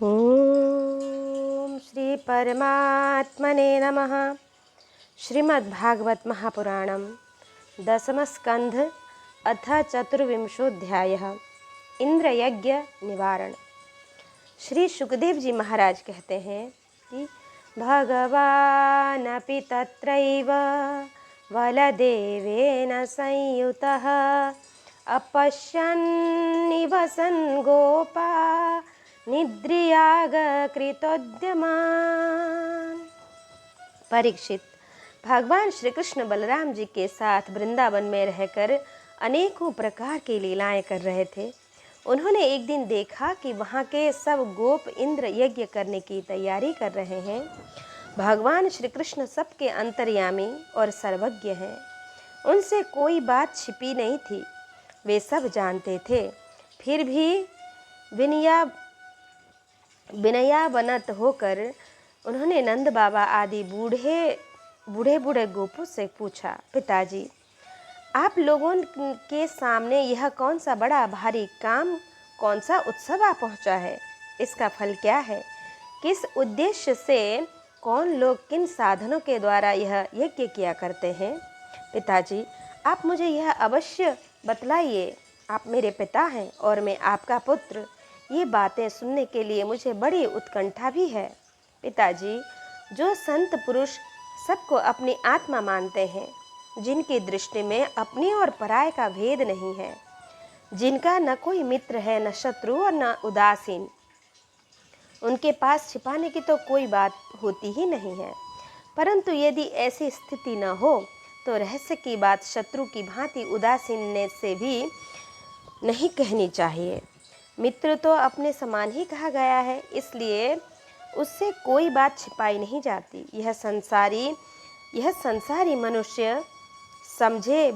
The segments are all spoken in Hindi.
ओम श्री परमात्मने नमः। श्रीमद्भागवत महापुराणम दशमस्कंध अथ चतुर्विंशोऽध्यायः। इंद्रयज्ञ निवारण। श्री सुखदेव जी महाराज कहते हैं कि भगवानपि तत्रैव बलदेवेन संयुतः अपश्यन् निवसन् गोपा निद्रियाग कृतोद्यमान। परीक्षित, भगवान श्री कृष्ण बलराम जी के साथ वृंदावन में रहकर अनेकों प्रकार की लीलाएं कर रहे थे। उन्होंने एक दिन देखा कि वहाँ के सब गोप इंद्र यज्ञ करने की तैयारी कर रहे हैं। भगवान श्री कृष्ण सबके अंतर्यामी और सर्वज्ञ हैं। उनसे कोई बात छिपी नहीं थी, वे सब जानते थे। फिर भी विनयावनत होकर उन्होंने नंद बाबा आदि बूढ़े गोपों से पूछा, पिताजी, आप लोगों के सामने यह कौन सा बड़ा भारी काम, कौन सा उत्सव आ पहुंचा है? इसका फल क्या है? किस उद्देश्य से कौन लोग किन साधनों के द्वारा यह यज्ञ किया करते हैं? पिताजी, आप मुझे यह अवश्य बतलाइए। आप मेरे पिता हैं और मैं आपका पुत्र। ये बातें सुनने के लिए मुझे बड़ी उत्कंठा भी है। पिताजी, जो संत पुरुष सबको अपनी आत्मा मानते हैं, जिनकी दृष्टि में अपनी और पराये का भेद नहीं है, जिनका न कोई मित्र है, न शत्रु और न उदासीन, उनके पास छिपाने की तो कोई बात होती ही नहीं है। परंतु यदि ऐसी स्थिति न हो तो रहस्य की बात शत्रु की भांति उदासीन से भी नहीं कहनी चाहिए। मित्र तो अपने समान ही कहा गया है, इसलिए उससे कोई बात छिपाई नहीं जाती। यह संसारी मनुष्य समझे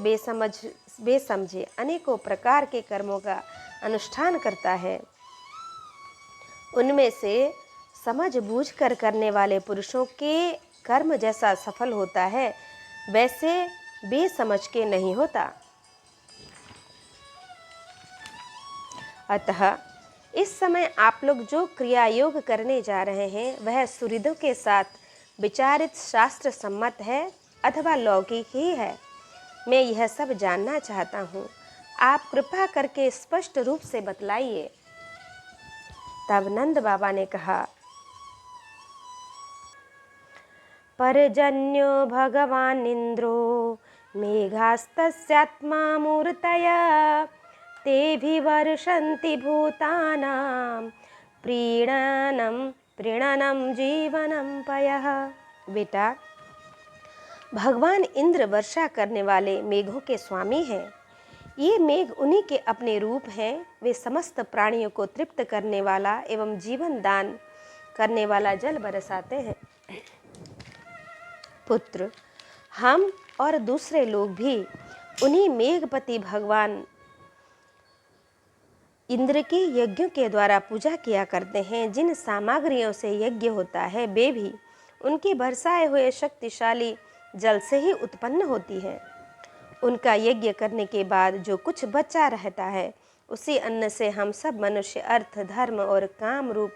बेसमझे अनेकों प्रकार के कर्मों का अनुष्ठान करता है। उनमें से समझ बूझ कर करने वाले पुरुषों के कर्म जैसा सफल होता है, वैसे बेसमझ के नहीं होता। अतः इस समय आप लोग जो क्रिया योग करने जा रहे हैं, वह सुहृदों के साथ विचारित शास्त्र सम्मत है अथवा लौकिक ही है? मैं यह सब जानना चाहता हूँ। आप कृपा करके स्पष्ट रूप से बतलाइए। तब नंद बाबा ने कहा, परजन्यो भगवान इंद्रो मेघास्तस्यात्मा मूर्तया तेभिवर्षन्ति भूतानां प्रीणनं जीवनं पयः। बेटा, भगवान इंद्र वर्षा करने वाले मेघों के स्वामी हैं। ये मेघ उन्हीं के अपने रूप हैं। वे समस्त प्राणियों को तृप्त करने वाला एवं जीवन दान करने वाला जल बरसाते हैं। पुत्र, हम और दूसरे लोग भी उन्हीं मेघपति भगवान इंद्र की यज्ञों के द्वारा पूजा किया करते हैं। जिन सामग्रियों से यज्ञ होता है, वे भी उनके बरसाए हुए शक्तिशाली जल से ही उत्पन्न होती है। उनका यज्ञ करने के बाद जो कुछ बचा रहता है, उसी अन्न से हम सब मनुष्य अर्थ, धर्म और काम रूप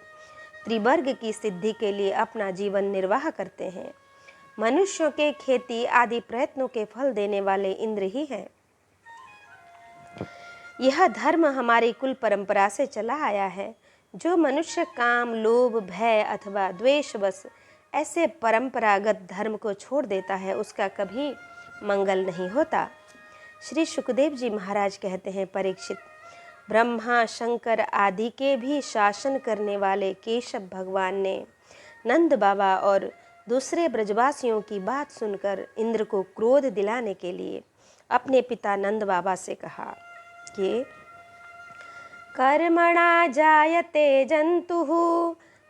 त्रिवर्ग की सिद्धि के लिए अपना जीवन निर्वाह करते हैं। मनुष्यों के खेती आदि प्रयत्नों के फल देने वाले इंद्र ही हैं। यह धर्म हमारी कुल परंपरा से चला आया है। जो मनुष्य काम, लोभ, भय अथवा द्वेषवश ऐसे परंपरागत धर्म को छोड़ देता है, उसका कभी मंगल नहीं होता। श्री सुखदेव जी महाराज कहते हैं, परीक्षित, ब्रह्मा, शंकर आदि के भी शासन करने वाले केशव भगवान ने नंद बाबा और दूसरे ब्रजवासियों की बात सुनकर इंद्र को क्रोध दिलाने के लिए अपने पिता नंद बाबा से कहा कि कर्मणा जायते जंतुः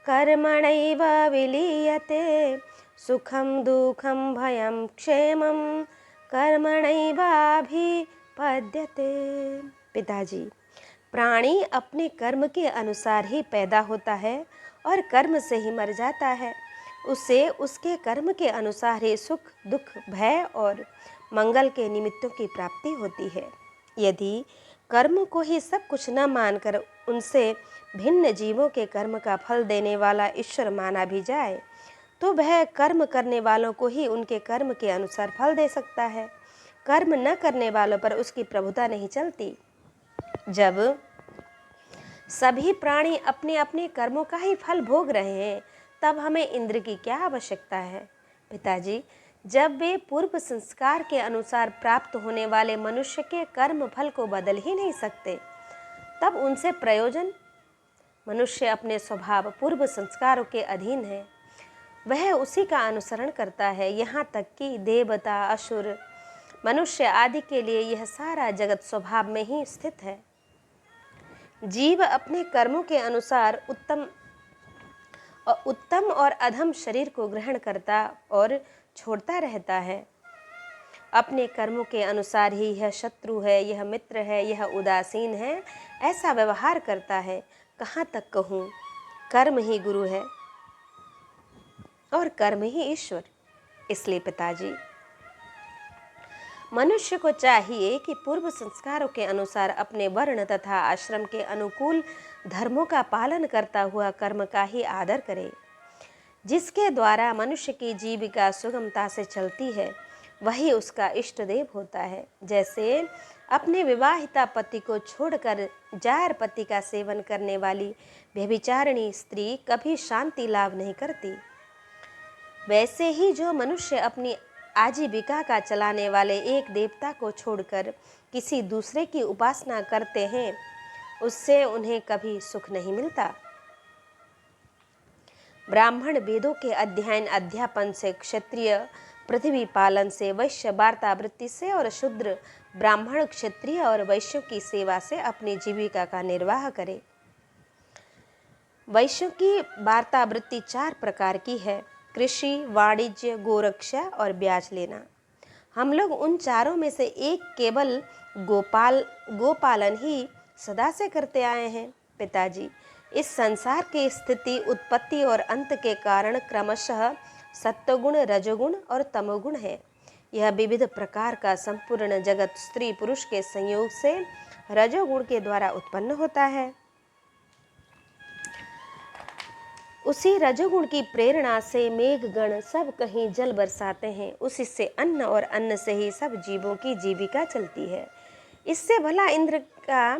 कर्मणैव विलीयते सुखं दुःखं भयं क्षेमं कर्मणैवाभिपद्यते। पिताजी, प्राणी अपने कर्म के अनुसार ही पैदा होता है और कर्म से ही मर जाता है। उसे उसके कर्म के अनुसार ही सुख, दुख, भय और मंगल के निमित्तों की प्राप्ति होती है। यदि कर्म को ही सब कुछ न मानकर उनसे भिन्न जीवों के कर्म का फल देने वाला ईश्वर माना भी जाए तो वह कर्म करने वालों को ही उनके कर्म के अनुसार फल दे सकता है। कर्म न करने वालों पर उसकी प्रभुता नहीं चलती। जब सभी प्राणी अपने अपने कर्मों का ही फल भोग रहे हैं तब हमें इंद्र की क्या आवश्यकता है। पिताजी, जब वे पूर्व संस्कार के अनुसार प्राप्त होने वाले मनुष्य के कर्म फल को बदल ही नहीं सकते तब उनसे प्रयोजन। मनुष्य अपने स्वभाव पूर्व संस्कारों के अधीन है, वह उसी का अनुसरण करता है। यहाँ तक कि देवता, असुर, मनुष्य आदि के लिए यह सारा जगत स्वभाव में ही स्थित है। जीव अपने कर्मों के अनुसार उत्तम और अधम शरीर को ग्रहण करता और छोड़ता रहता है। अपने कर्मों के अनुसार ही यह शत्रु है, यह मित्र है, यह उदासीन है, ऐसा व्यवहार करता है। कहाँ तक कहूँ, कर्म ही गुरु है और कर्म ही ईश्वर। इसलिए पिताजी, मनुष्य को चाहिए कि पूर्व संस्कारों के अनुसार अपने वर्ण तथा आश्रम के अनुकूल धर्मों का पालन करता हुआ कर्म का ही आदर करे। जिसके द्वारा मनुष्य की जीविका सुगमता से चलती है वही उसका इष्ट देव होता है। जैसे अपने विवाहिता पति को छोड़कर जार पति का सेवन करने वाली व्यभिचारिणी स्त्री कभी शांति लाभ नहीं करती, वैसे ही जो मनुष्य अपनी आजीविका का चलाने वाले एक देवता को छोड़कर किसी दूसरे की उपासना करते हैं उससे उन्हें कभी सुख नहीं मिलता। ब्राह्मण वेदों के अध्ययन अध्यापन से, क्षत्रिय पृथ्वी पालन से, वैश्य वार्तावृत्ति से और शूद्र ब्राह्मण क्षत्रिय और वैश्यों की सेवा से अपनी जीविका का निर्वाह करे। वैश्यों की वार्तावृत्ति 4 प्रकार की है: कृषि, वाणिज्य, गोरक्षा और ब्याज लेना। हम लोग उन चारों में से एक केवल गोपालन ही सदा से करते आए हैं। पिताजी, इस संसार की स्थिति, उत्पत्ति और अंत के कारण क्रमशः सत्वगुण, रजोगुण और तमोगुण है। यह विविध प्रकार का संपूर्ण जगत स्त्री पुरुष के संयोग से रजोगुण के द्वारा उत्पन्न होता है। उसी रजोगुण की प्रेरणा से मेघगण सब कहीं जल बरसाते हैं। उसी से अन्न और अन्न से ही सब जीवों की जीविका चलती है। इससे भला इंद्र का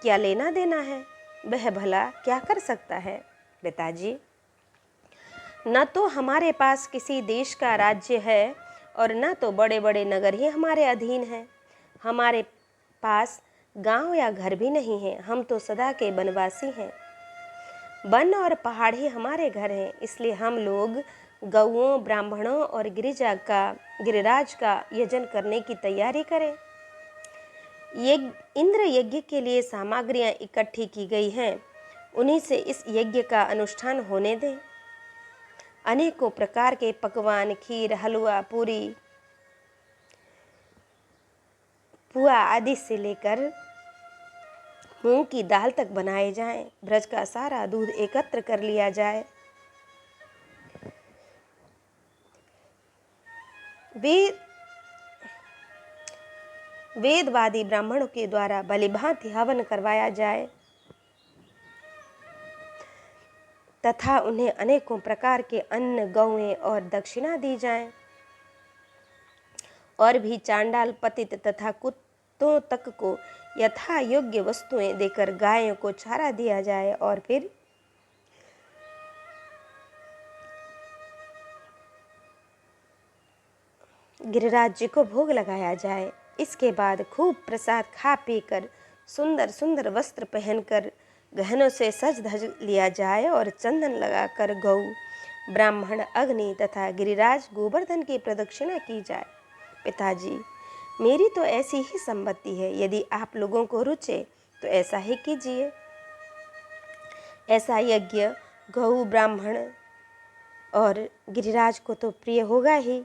क्या लेना देना है? वह भला क्या कर सकता है? पिताजी, न तो हमारे पास किसी देश का राज्य है और न तो बड़े बड़े नगर ही हमारे अधीन हैं। हमारे पास गांव या घर भी नहीं है। हम तो सदा के वनवासी हैं। वन और पहाड़ ही हमारे घर हैं। इसलिए हम लोग गौओं, ब्राह्मणों और गिरिराज का यजन करने की तैयारी करें। इंद्र यज्ञ के लिए सामग्रियां इकट्ठी की गई हैं, उन्हीं से इस यज्ञ का अनुष्ठान होने दें। अनेकों प्रकार के पकवान, खीर, हलवा, पूरी, पुआ आदि से लेकर मूंग की दाल तक बनाए जाएं। ब्रज का सारा दूध एकत्र कर लिया जाए। वेदवादी ब्राह्मणों के द्वारा बलिभांति हवन करवाया जाए तथा उन्हें अनेकों प्रकार के अन्न, गौएं और दक्षिणा दी जाए। और भी चांडाल, पतित तथा कुत्तों तक को यथा योग्य वस्तुएं देकर गायों को चारा दिया जाए और फिर गिरिराज जी को भोग लगाया जाए। इसके बाद खूब प्रसाद खा पीकर सुंदर सुंदर वस्त्र पहनकर गहनों से सज धज लिया जाए और चंदन लगाकर गौ, ब्राह्मण, अग्नि तथा गिरिराज गोवर्धन की प्रदक्षिणा की जाए। पिताजी, मेरी तो ऐसी ही संपत्ति है। यदि आप लोगों को रुचे तो ऐसा ही कीजिए। ऐसा यज्ञ गौ, ब्राह्मण और गिरिराज को तो प्रिय होगा ही।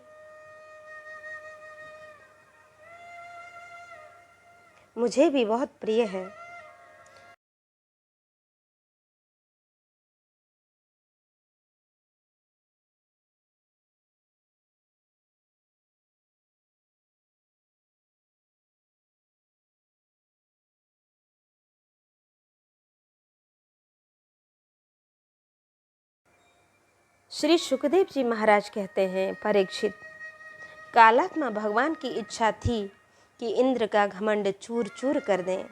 मुझे भी बहुत प्रिय है। श्री सुखदेव जी महाराज कहते हैं, परीक्षित, कालात्मा भगवान की इच्छा थी कि इंद्र का घमंड चूर चूर कर दें।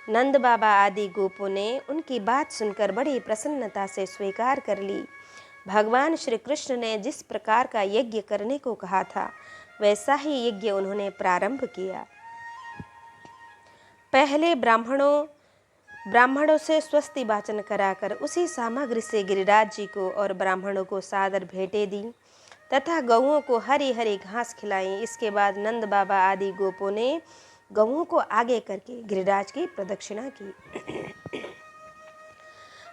नंद बाबा आदि गोपों ने उनकी बात सुनकर बड़ी प्रसन्नता से स्वीकार कर ली। भगवान श्री कृष्ण ने जिस प्रकार का यज्ञ करने को कहा था वैसा ही यज्ञ उन्होंने प्रारंभ किया। पहले ब्राह्मणों से स्वस्ति वाचन कराकर उसी सामग्री से गिरिराज जी को और ब्राह्मणों को सादर भेंटें दी तथा गौओं को हरी हरी घास खिलाई। इसके बाद नंद बाबा आदि गोपों ने गौओं को आगे करके गिरिराज की प्रदक्षिणा की।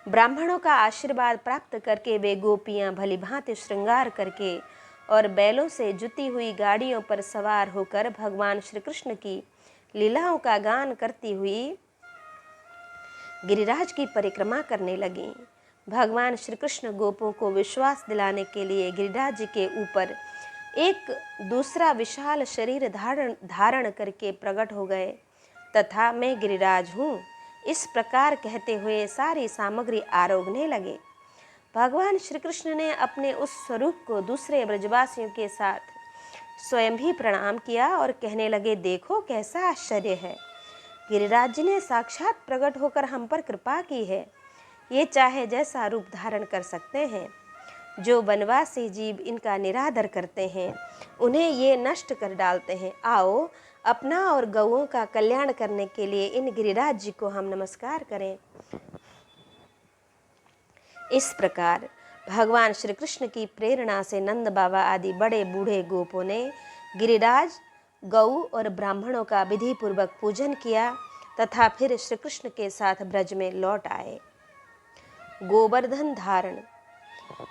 ब्राह्मणों का आशीर्वाद प्राप्त करके वे गोपियां भलीभांति श्रृंगार करके और बैलों से जुती हुई गाड़ियों पर सवार होकर भगवान श्री कृष्ण की लीलाओं का गान करती हुई गिरिराज की परिक्रमा करने लगी। भगवान श्री कृष्ण गोपों को विश्वास दिलाने के लिए गिरिराज जी के ऊपर एक दूसरा विशाल शरीर धारण करके प्रकट हो गए तथा मैं गिरिराज हूँ, इस प्रकार कहते हुए सारी सामग्री आरोगने लगे। भगवान श्री कृष्ण ने अपने उस स्वरूप को दूसरे ब्रजवासियों के साथ स्वयं भी प्रणाम किया और कहने लगे, देखो कैसा आश्चर्य है, गिरिराज जी ने साक्षात प्रकट होकर हम पर कृपा की है। ये चाहे जैसा रूप धारण कर सकते हैं। जो वनवासी जीव इनका निरादर करते हैं उन्हें ये नष्ट कर डालते हैं। आओ अपना और गौओं का कल्याण करने के लिए इन गिरिराज जी को हम नमस्कार करें। इस प्रकार भगवान श्री कृष्ण की प्रेरणा से नंद बाबा आदि बड़े बूढ़े गोपों ने गिरिराज, गौ और ब्राह्मणों का विधि पूर्वक पूजन किया तथा फिर श्री कृष्ण के साथ ब्रज में लौट आए। गोवर्धन धारण।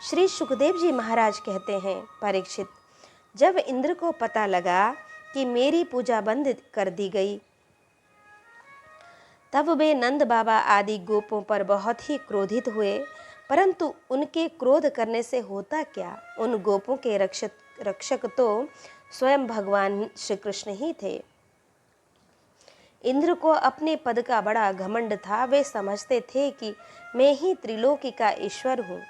श्री सुखदेव जी महाराज कहते हैं, परीक्षित, जब इंद्र को पता लगा कि मेरी पूजा बंद कर दी गई तब वे नंद बाबा आदि गोपों पर बहुत ही क्रोधित हुए, परंतु उनके क्रोध करने से होता क्या, उन गोपों के रक्षक तो स्वयं भगवान श्री कृष्ण ही थे। इंद्र को अपने पद का बड़ा घमंड था। वे समझते थे कि मैं ही त्रिलोकी का ईश्वर हूँ।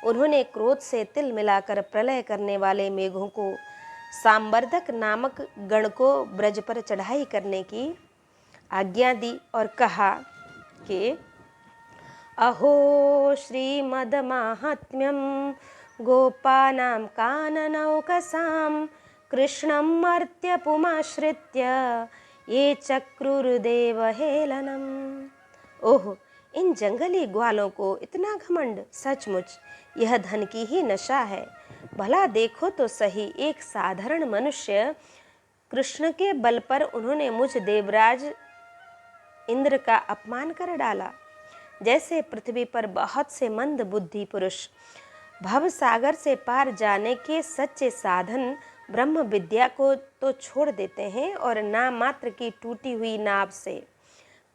उन्होंने क्रोध से तिल मिलाकर प्रलय करने वाले मेघों को, सांबर्धक नामक गण को ब्रज पर चढ़ाई करने की आज्ञा दी और कहा कि अहो श्रीमद्माहात्म्यं गोपानां काननौकसां कृष्णं मर्त्यपुमाश्रित्य ये चक्रुर्देव हेलनम। ओह, इन जंगली ग्वालों को इतना घमंड, सचमुच यह धन की ही नशा है। भला देखो तो सही, एक साधारण मनुष्य कृष्ण के बल पर उन्होंने मुझ देवराज इंद्र का अपमान कर डाला। जैसे पृथ्वी पर बहुत से मंद बुद्धि पुरुष भव सागर से पार जाने के सच्चे साधन ब्रह्म विद्या को तो छोड़ देते हैं और नाम मात्र की टूटी हुई नाव से,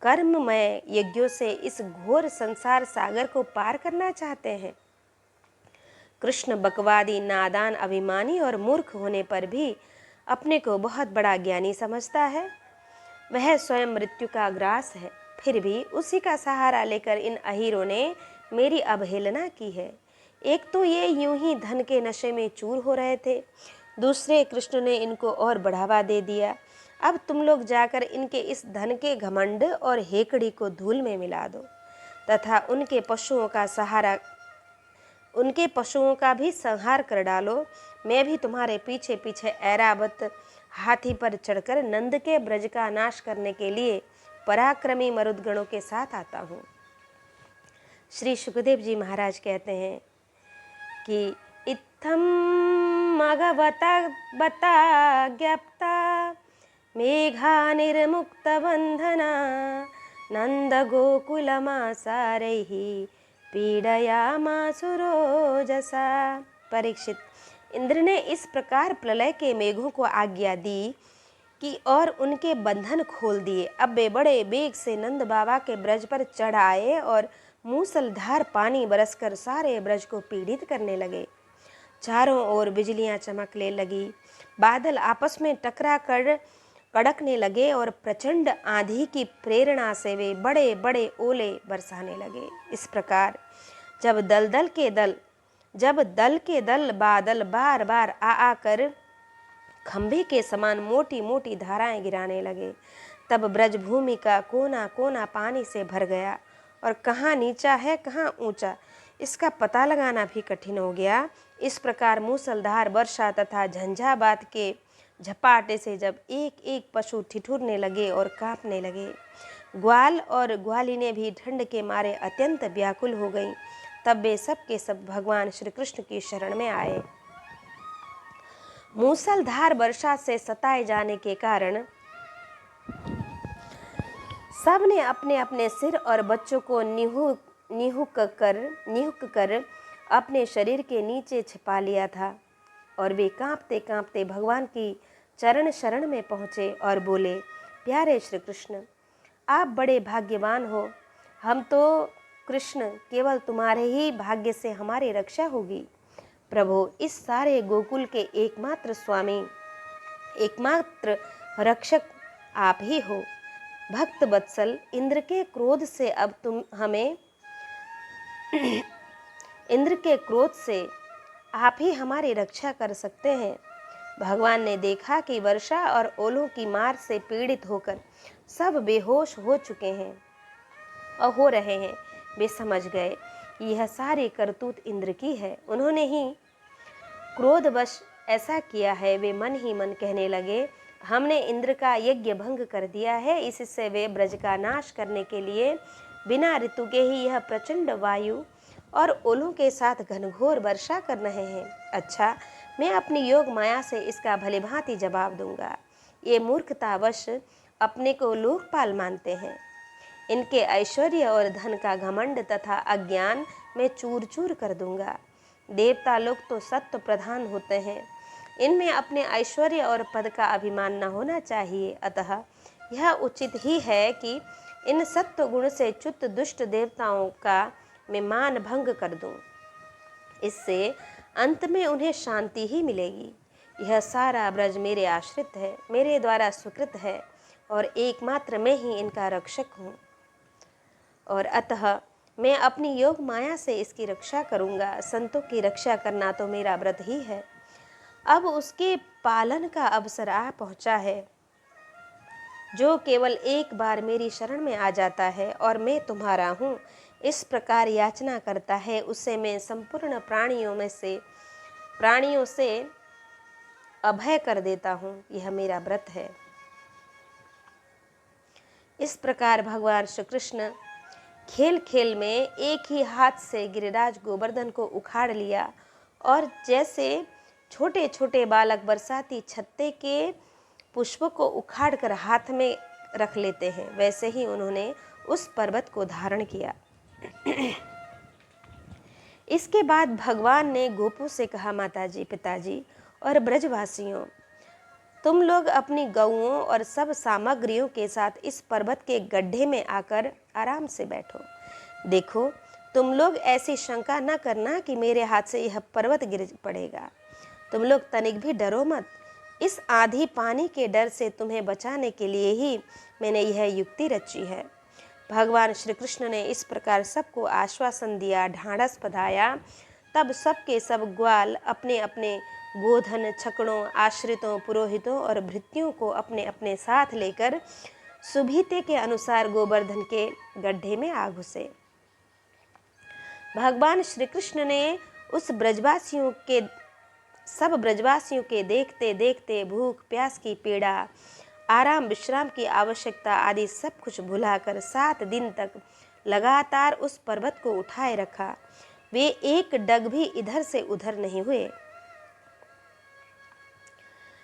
कर्ममय यज्ञों से इस घोर संसार सागर को पार करना चाहते हैं। कृष्ण बकवादी, नादान, अभिमानी और मूर्ख होने पर भी अपने को बहुत बड़ा ज्ञानी समझता है। वह स्वयं मृत्यु का ग्रास है, फिर भी उसी का सहारा लेकर इन अहीरों ने मेरी अवहेलना की है। एक तो ये यूं ही धन के नशे में चूर हो रहे थे, दूसरे कृष्ण ने इनको और बढ़ावा दे दिया। अब तुम लोग जाकर इनके इस धन के घमंड और हेकड़ी को धूल में मिला दो तथा उनके पशुओं का भी संहार कर डालो। मैं भी तुम्हारे पीछे पीछे ऐरावत हाथी पर चढ़कर नंद के ब्रज का नाश करने के लिए पराक्रमी मरुदगणों के साथ आता हूँ। श्री सुखदेव जी महाराज कहते हैं कि इत्थम मगवता बता ज्ञप्ता मेघा निर्मुक्त बंधना नंद गोकुलमासारैः पीडयामासुरोजसा। परीक्षित, इंद्र ने इस प्रकार प्रलय के मेघों को आज्ञा दी कि और उनके बंधन खोल दिए। अब वे बड़े बेग से नंद बाबा के ब्रज पर चढ़ आए और मूसलधार पानी बरसकर सारे ब्रज को पीड़ित करने लगे। चारों ओर बिजलियां चमकने लगी, बादल आपस में टकरा कर कड़कने लगे और प्रचंड आंधी की प्रेरणा से वे बड़े बड़े ओले बरसाने लगे। इस प्रकार जब दलदल के दल जब दल के दल बादल बार बार आ आकर खंभे के समान मोटी मोटी धाराएं गिराने लगे, तब ब्रजभूमि का कोना कोना पानी से भर गया और कहाँ नीचा है कहाँ ऊंचा इसका पता लगाना भी कठिन हो गया। इस प्रकार मूसलधार वर्षा तथा झंझावात के झपाटे से जब एक एक पशु ठिठुरने लगे और कांपने लगे, ग्वाल और ग्वालिनें भी ठंड के मारे अत्यंत व्याकुल हो गईं, तब वे सब के सब भगवान श्री कृष्ण की शरण में आए। मूसलधार वर्षा से सताए जाने के कारण सब ने अपने अपने सिर और बच्चों को निहुक कर अपने शरीर के नीचे छिपा लिया था और वे कांपते कांपते भगवान की चरण शरण में पहुँचे और बोले, प्यारे श्री कृष्ण, आप बड़े भाग्यवान हो। हम तो कृष्ण केवल तुम्हारे ही भाग्य से हमारी रक्षा होगी। प्रभु, इस सारे गोकुल के एकमात्र स्वामी, एकमात्र रक्षक आप ही हो। भक्त वत्सल, इंद्र के क्रोध से अब तुम हमें इंद्र के क्रोध से आप ही हमारी रक्षा कर सकते हैं। भगवान ने देखा कि वर्षा और ओलों की मार से पीड़ित होकर सब बेहोश हो चुके हैं और हो रहे हैं। वे समझ गए यह सारी करतूत इंद्र की है, उन्होंने ही क्रोधवश ऐसा किया है। वे मन ही मन कहने लगे, हमने इंद्र का यज्ञ भंग कर दिया है। इससे वे ब्रज का नाश करने के लिए बिना ऋतु के ही यह प्रचंड वायु और ओलों के साथ घनघोर वर्षा कर रहे हैं। अच्छा, मैं अपनी योग माया से इसका भलीभांति जवाब दूंगा। ये मूर्खतावश अपने को लोकपाल मानते हैं। इनके ऐश्वर्य और धन का घमंड तथा अज्ञान मैं चूर चूर कर दूंगा। देवता लोग तो सत्व प्रधान होते हैं, इनमें अपने ऐश्वर्य और पद का अभिमान न होना चाहिए। अतः यह उचित ही है कि इन सत्व गुण से च्युत दुष्ट देवताओं का मैं मान भंग कर दूं। इससे अंत में उन्हें शांति ही मिलेगी। यह सारा ब्रज मेरे आश्रित है, मेरे द्वारा स्वीकृत है और एकमात्र मैं ही इनका रक्षक हूँ, और अतः मैं अपनी योग माया से इसकी रक्षा करूँगा। संतों की रक्षा करना तो मेरा व्रत ही है। अब उसके पालन का अवसर आ पहुँचा है। जो केवल एक बार मेरी शरण में आ जाता है और मैं तुम्हारा हूँ इस प्रकार याचना करता है, उसे मैं संपूर्ण प्राणियों से अभय कर देता हूँ। यह मेरा व्रत है। इस प्रकार भगवान श्री कृष्ण खेल खेल में एक ही हाथ से गिरिराज गोवर्धन को उखाड़ लिया और जैसे छोटे छोटे बालक बरसाती छत्ते के पुष्पों को उखाड़कर हाथ में रख लेते हैं, वैसे ही उन्होंने उस पर्वत को धारण किया। इसके बाद भगवान ने गोपों से कहा, माताजी, पिताजी और ब्रजवासियों, तुम लोग अपनी गौओं और सब सामग्रियों के साथ इस पर्वत के गड्ढे में आकर आराम से बैठो। देखो, तुम लोग ऐसी शंका न करना कि मेरे हाथ से यह पर्वत गिर पड़ेगा। तुम लोग तनिक भी डरो मत। इस आधी पानी के डर से तुम्हें बचाने के लिए ही मैंने यह युक्ति रची है। भगवान श्री कृष्ण ने इस प्रकार सबको आश्वासन दिया, ढाढ़स बंधाया। तब सबके सब ग्वाल अपने अपने गोधन, छकड़ों, आश्रितों, पुरोहितों और भृत्यों को अपने अपने साथ लेकर सुभीते के अनुसार गोवर्धन के गड्ढे में आ घुसे। भगवान श्री कृष्ण ने उस सब ब्रजवासियों के देखते देखते भूख, प्यास की पीड़ा, आराम विश्राम की आवश्यकता आदि सब कुछ भुलाकर 7 दिन तक लगातार उस पर्वत को उठाए रखा। वे एक डग भी इधर से उधर नहीं हुए।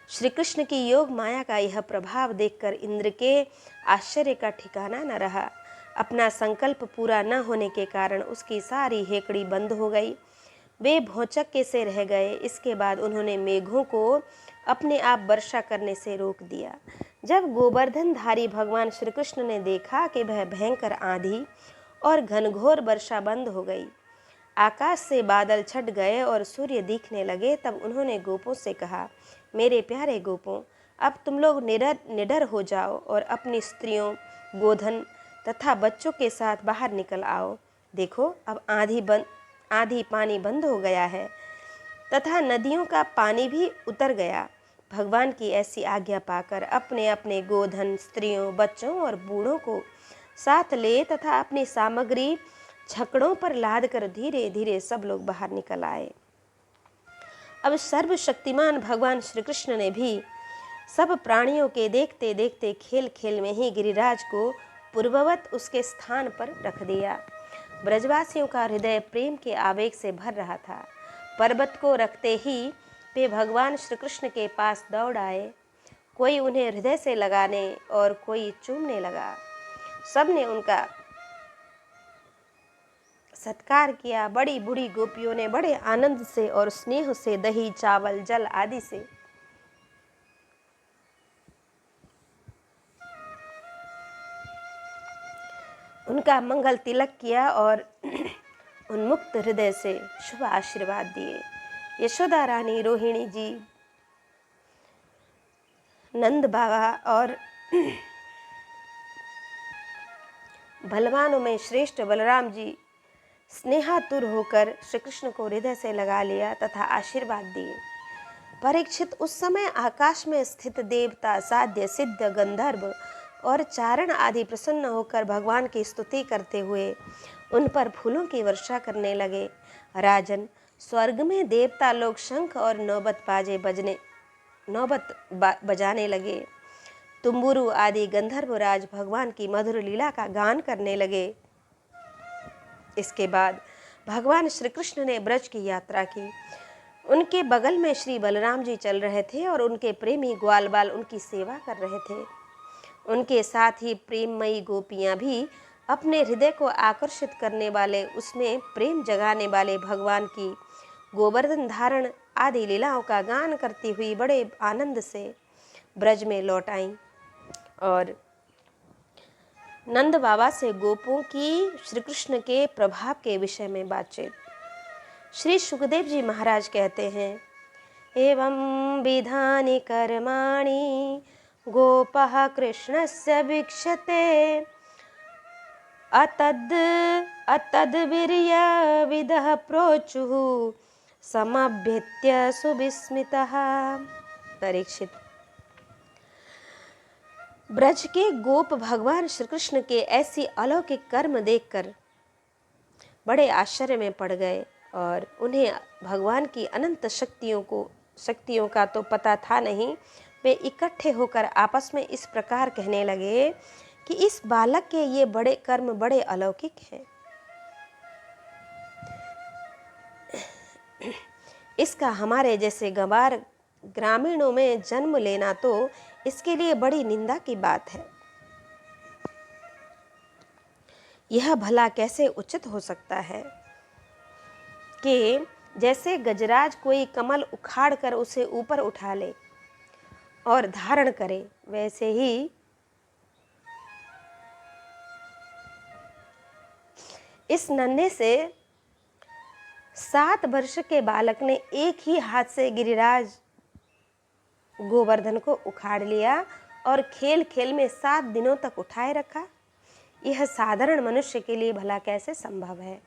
श्री कृष्ण की योग माया का यह प्रभाव देखकर इंद्र के आश्चर्य का ठिकाना न रहा। अपना संकल्प पूरा न होने के कारण उसकी सारी हेकड़ी बंद हो गई। वे भौचक्के से रह गए। इसके बाद उन्होंने मेघों को अपने आप वर्षा करने से रोक दिया। जब गोवर्धनधारी भगवान श्री कृष्ण ने देखा कि वह भयंकर आंधी और घनघोर वर्षा बंद हो गई, आकाश से बादल छट गए और सूर्य दिखने लगे, तब उन्होंने गोपों से कहा, मेरे प्यारे गोपों, अब तुम लोग निडर हो जाओ और अपनी स्त्रियों, गोधन तथा बच्चों के साथ बाहर निकल आओ। देखो, अब आंधी पानी बंद हो गया है तथा नदियों का पानी भी उतर गया। भगवान की ऐसी आज्ञा पाकर अपने अपने गोधन, स्त्रियों, बच्चों और बूढ़ों को साथ ले तथा अपनी सामग्री छकड़ों पर लाद कर धीरे धीरे सब लोग बाहर निकल आए। अब सर्वशक्तिमान भगवान श्री कृष्ण ने भी सब प्राणियों के देखते देखते खेल खेल में ही गिरिराज को पूर्ववत उसके स्थान पर रख दिया। ब्रजवासियों का हृदय प्रेम के आवेग से भर रहा था। पर्वत को रखते ही वे भगवान श्री कृष्ण के पास दौड़ आए। कोई उन्हें हृदय से लगाने और कोई चूमने लगा। सबने उनका सत्कार किया। बड़ी बूढ़ी गोपियों ने बड़े आनंद से और स्नेह से दही, चावल, जल आदि से उनका मंगल तिलक किया और उन्मुक्त हृदय से शुभ आशीर्वाद दिए। यशोदा रानी, रोहिणी जी, नंद बाबा और बलवानों में श्रेष्ठ बलराम जी स्नेहातुर होकर श्री कृष्ण को हृदय से लगा लिया तथा आशीर्वाद दिए। परीक्षित, उस समय आकाश में स्थित देवता, साध्य, सिद्ध, गंधर्व और चारण आदि प्रसन्न होकर भगवान की स्तुति करते हुए उन पर फूलों की वर्षा करने लगे। राजन, स्वर्ग में देवता लोग शंख और नौबत बजाने लगे। तुम्बुरु आदि गंधर्वराज भगवान की मधुर लीला का गान करने लगे। इसके बाद भगवान श्री कृष्ण ने ब्रज की यात्रा की। उनके बगल में श्री बलराम जी चल रहे थे और उनके प्रेमी ग्वाल बाल उनकी सेवा कर रहे थे। उनके साथ ही प्रेममयी गोपियां भी अपने हृदय को आकर्षित करने वाले, उसमें प्रेम जगाने वाले भगवान की गोवर्धन धारण आदि लीलाओं का गान करती हुई बड़े आनंद से ब्रज में लौट आईं और नंद बाबा से गोपों की श्री कृष्ण के प्रभाव के विषय में बातचीत। श्री सुखदेव जी महाराज कहते हैं, एवं विधानि कर्माणि गोपः कृष्णस्य वीक्षते अतद्वीर्यविदः प्रोचुः समभ्यत्य सुविस्मितः। परीक्षित, ब्रज के गोप भगवान श्री कृष्ण के ऐसी अलौकिक कर्म देखकर बड़े आश्चर्य में पड़ गए और उन्हें भगवान की अनंत शक्तियों का तो पता था नहीं। वे इकट्ठे होकर आपस में इस प्रकार कहने लगे कि इस बालक के ये बड़े कर्म बड़े अलौकिक हैं। इसका हमारे जैसे गंवार ग्रामीणों में जन्म लेना तो इसके लिए बड़ी निंदा की बात है। यह भला कैसे उचित हो सकता है कि जैसे गजराज कोई कमल उखाड़ कर उसे ऊपर उठा ले और धारण करे, वैसे ही इस नन्हे से 7 वर्ष के बालक ने एक ही हाथ से गिरिराज गोवर्धन को उखाड़ लिया और खेल खेल में 7 दिनों तक उठाए रखा। यह साधारण मनुष्य के लिए भला कैसे संभव है।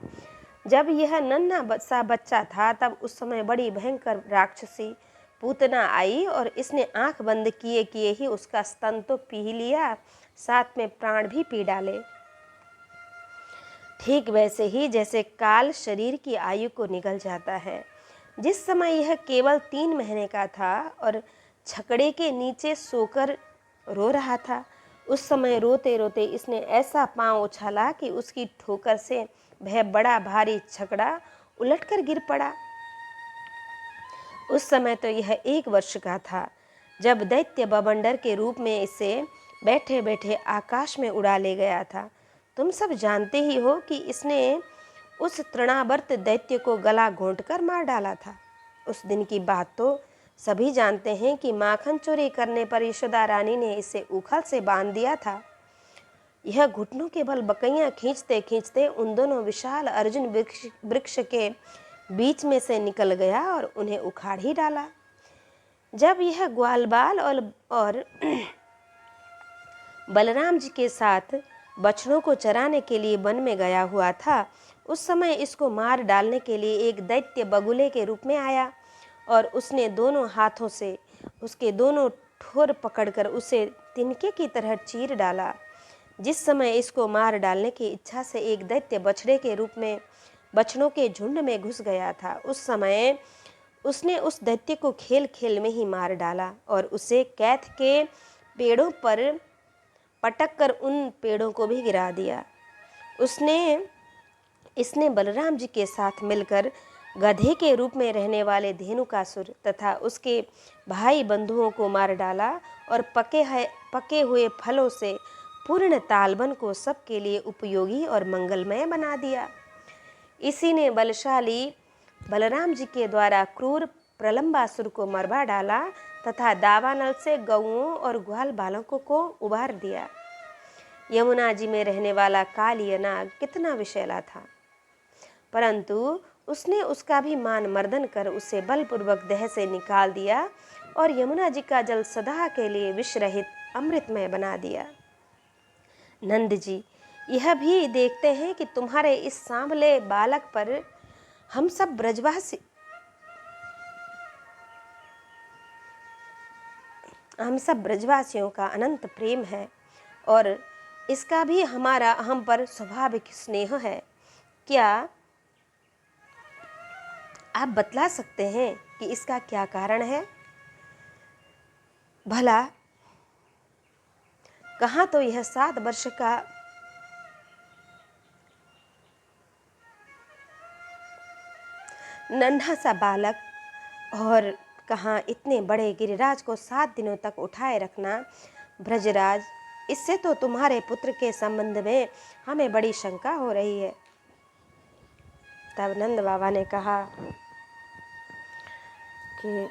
जब यह नन्हा सा बच्चा था तब उस समय बड़ी भयंकर राक्षसी पूतना आई और इसने आंख बंद किए किए ही उसका स्तन तो पी लिया, साथ में प्राण भी पी डाले। ठीक वैसे ही जैसे काल शरीर की आयु को निगल जाता है। जिस समय यह केवल 3 महीने का था और छकड़े के नीचे सोकर रो रहा था, उस समय रोते रोते इसने ऐसा पांव उछाला कि उसकी ठोकर से वह बड़ा भारी छकड़ा उलटकर गिर पड़ा। उस समय तो यह 1 वर्ष का था जब दैत्य बवंडर के रूप में इसे बैठे बैठे आकाश में उड़ा ले गया था। तुम सब जानते ही हो कि इसने उस तृणावर्त दैत्य को गला घोंटकर मार डाला था। उस दिन की बात तो सभी जानते हैं कि माखन चोरी करने पर यशोदा रानी ने इसे उखल से बांध दिया था। यह घुटनों के बल बकैयां खींचते खींचते उन दोनों विशाल अर्जुन वृक्ष के बीच में से निकल गया और उन्हें उखाड़ ही डाला। जब यह ग्वालबाल और बलराम जी के साथ बछड़ों को चराने के लिए वन में गया हुआ था, उस समय इसको मार डालने के लिए एक दैत्य बगुले के रूप में आया और उसने दोनों हाथों से उसके दोनों ठोर पकड़कर उसे तिनके की तरह चीर डाला। जिस समय इसको मार डालने की इच्छा से एक दैत्य बछड़े के रूप में बछड़ों के झुंड में घुस गया था, उस समय उसने उस दैत्य को खेल खेल में ही मार डाला और उसे कैथ के पेड़ों पर पटक कर उन पेड़ों को भी गिरा दिया। इसने बलराम जी के साथ मिलकर गधे के रूप में रहने वाले धेनुकासुर तथा उसके भाई बंधुओं को मार डाला और पके हुए फलों से पूर्ण तालबन को सबके लिए उपयोगी और मंगलमय बना दिया। इसी ने बलशाली बलराम जी के द्वारा क्रूर प्रलंबासुर को मरवा डाला तथा दावानल से गौओं और ग्वाल बालकों को उबार दिया। यमुना जी में रहने वाला कालिय नाग कितना विषैला था, परंतु उसने उसका भी मान मर्दन कर उसे बलपूर्वक देह से निकाल दिया और यमुना जी का जल सदा के लिए विष रहित अमृतमय बना दिया। नंद जी, यह भी देखते हैं कि तुम्हारे इस सांवले बालक पर हम सब ब्रजवासियों का अनंत प्रेम है और इसका भी हमारा हम पर स्वाभाविक स्नेह है। क्या आप बतला सकते हैं कि इसका क्या कारण है? भला कहाँ तो यह 7 वर्ष का नन्हा सा बालक और कहाँ इतने बड़े गिरिराज को 7 दिनों तक उठाए रखना। ब्रजराज, इससे तो तुम्हारे पुत्र के संबंध में हमें बड़ी शंका हो रही है। तब नंद बाबा ने कहा कि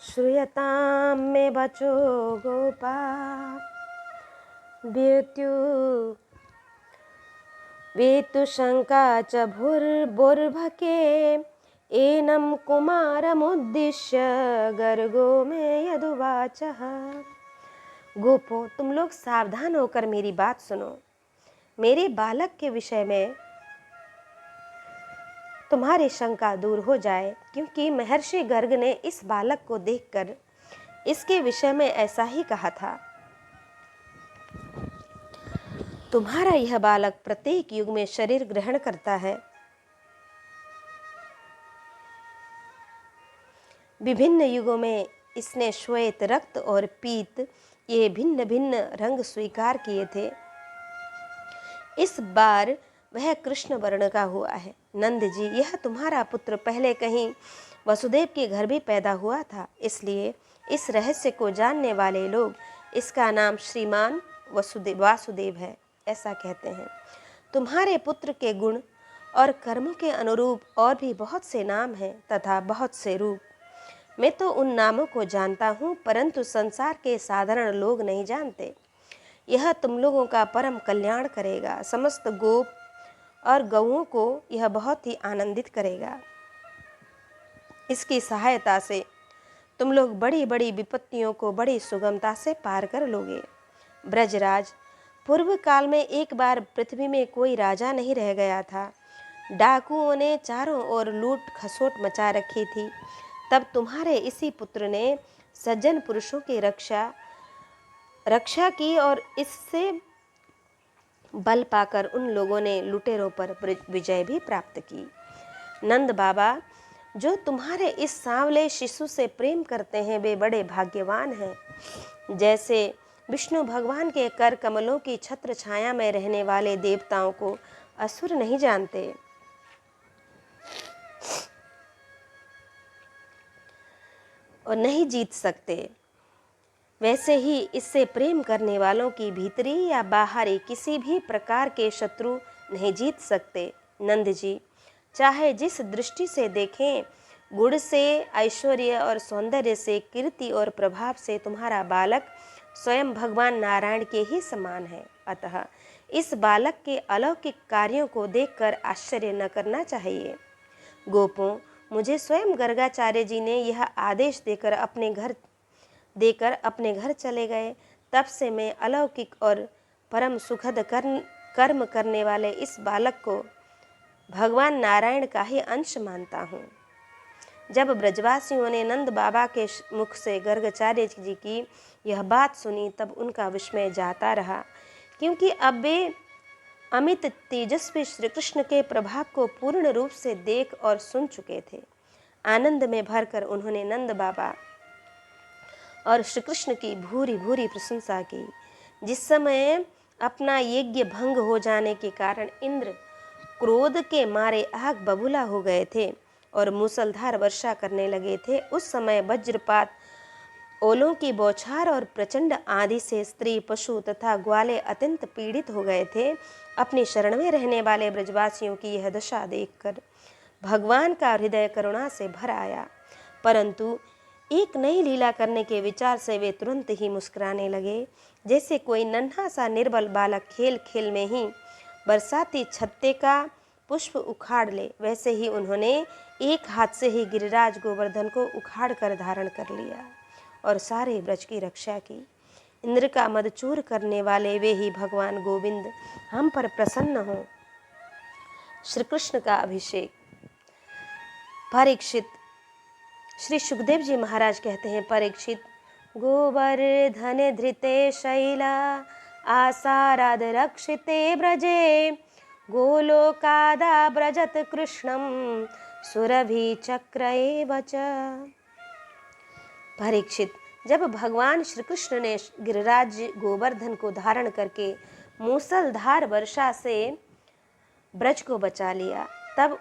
श्रूयतां मे बचो गोपा वेतु शंका च भुर्भके एनं कुमारमुद्दिश्य गर्गो में यदुवाचः। गोपो, तुम लोग सावधान होकर मेरी बात सुनो। मेरे बालक के विषय में तुम्हारी शंका दूर हो जाए, क्योंकि महर्षि गर्ग ने इस बालक को देखकर इसके विषय में ऐसा ही कहा था। तुम्हारा यह बालक प्रत्येक युग में शरीर ग्रहण करता है, विभिन्न युगों में इसने श्वेत, रक्त और पीत ये भिन्न भिन्न रंग स्वीकार किए थे। इस बार वह कृष्ण वर्ण का हुआ है। नंद जी, यह तुम्हारा पुत्र पहले कहीं वसुदेव के घर भी पैदा हुआ था, इसलिए इस रहस्य को जानने वाले लोग इसका नाम श्रीमान वासुदेव है, ऐसा कहते हैं। तुम्हारे पुत्र के गुण और कर्मों के अनुरूप और भी बहुत से नाम हैं तथा बहुत से रूप। मैं तो उन नामों को जानता हूँ, परंतु संसार के साधारण लोग नहीं जानते। यह तुम लोगों का परम कल्याण करेगा। समस्त गोप और गौओं को यह बहुत ही आनंदित करेगा। इसकी सहायता से तुम लोग बड़ी बड़ी विपत्तियों को बड़ी सुगमता से पार कर लोगे। ब्रजराज, पूर्व काल में एक बार पृथ्वी में कोई राजा नहीं रह गया था। डाकुओं ने चारों ओर लूट खसोट मचा रखी थी। तब तुम्हारे इसी पुत्र ने सज्जन पुरुषों की रक्षा की और इससे बल पाकर उन लोगों ने लुटेरों पर विजय भी प्राप्त की। नंद बाबा, जो तुम्हारे इस सांवले शिशु से प्रेम करते हैं वे बड़े भाग्यवान हैं। जैसे विष्णु भगवान के कर कमलों की छत्र छाया में रहने वाले देवताओं को असुर नहीं जानते, और नहीं जीत सकते, वैसे ही इससे प्रेम करने वालों की भीतरी या बाहरी किसी भी प्रकार के शत्रु नहीं जीत सकते। नंद जी, चाहे जिस दृष्टि से देखें, गुण से, ऐश्वर्य और सौंदर्य से, कीर्ति और प्रभाव से तुम्हारा बालक स्वयं भगवान नारायण के ही समान है। अतः इस बालक के अलौकिक कार्यों को देखकर आश्चर्य न करना चाहिए। गोपों, मुझे स्वयं गर्गाचार्य जी ने यह आदेश देकर अपने घर चले गए। तब से मैं अलौकिक और परम सुखद कर्म करने वाले इस बालक को भगवान नारायण का ही अंश मानता हूँ। जब ब्रजवासियों ने नंद बाबा के मुख से गर्गाचार्य जी की यह बात सुनी तब उनका विस्मय जाता रहा, क्योंकि अब वे अमित तेजस्वी श्री कृष्ण के प्रभाव को पूर्ण रूप से देख और सुन चुके थे। आनंद में भरकर उन्होंने नंद बाबा और श्री कृष्ण की भूरी भूरी प्रशंसा की। जिस समय अपना यज्ञ भंग हो जाने के कारण इंद्र क्रोध के मारे आग बबूला हो गए थे और मूसलधार वर्षा करने लगे थे, उस समय वज्रपात, ओलों की बौछार और प्रचंड आंधी से स्त्री, पशु तथा ग्वाले अत्यंत पीड़ित हो गए थे। अपनी शरण में रहने वाले ब्रजवासियों की यह दशा देखकर भगवान का हृदय करुणा से भर आया, परंतु एक नई लीला करने के विचार से वे तुरंत ही मुस्कुराने लगे। जैसे कोई नन्हा सा निर्बल बालक खेल खेल में ही बरसाती छत्ते का पुष्प उखाड़ ले, वैसे ही उन्होंने एक हाथ से ही गिरिराज गोवर्धन को उखाड़ कर धारण कर लिया और सारे ब्रज की रक्षा की। इंद्र का मदचूर करने वाले वे ही भगवान गोविंद हम पर प्रसन्न हों। श्री कृष्ण का अभिषेक। परीक्षित, श्री सुखदेव जी महाराज कहते हैं, परीक्षित, गोवर्धन धृते शैला आसाराद रक्षिते ब्रजे गोलोकादा ब्रजत कृष्णम सुरभि चक्र एव च। परीक्षित, जब भगवान श्री कृष्ण ने गिरिराज गोवर्धन को धारण करके मूसलधार वर्षा से ब्रज को बचा लिया, तब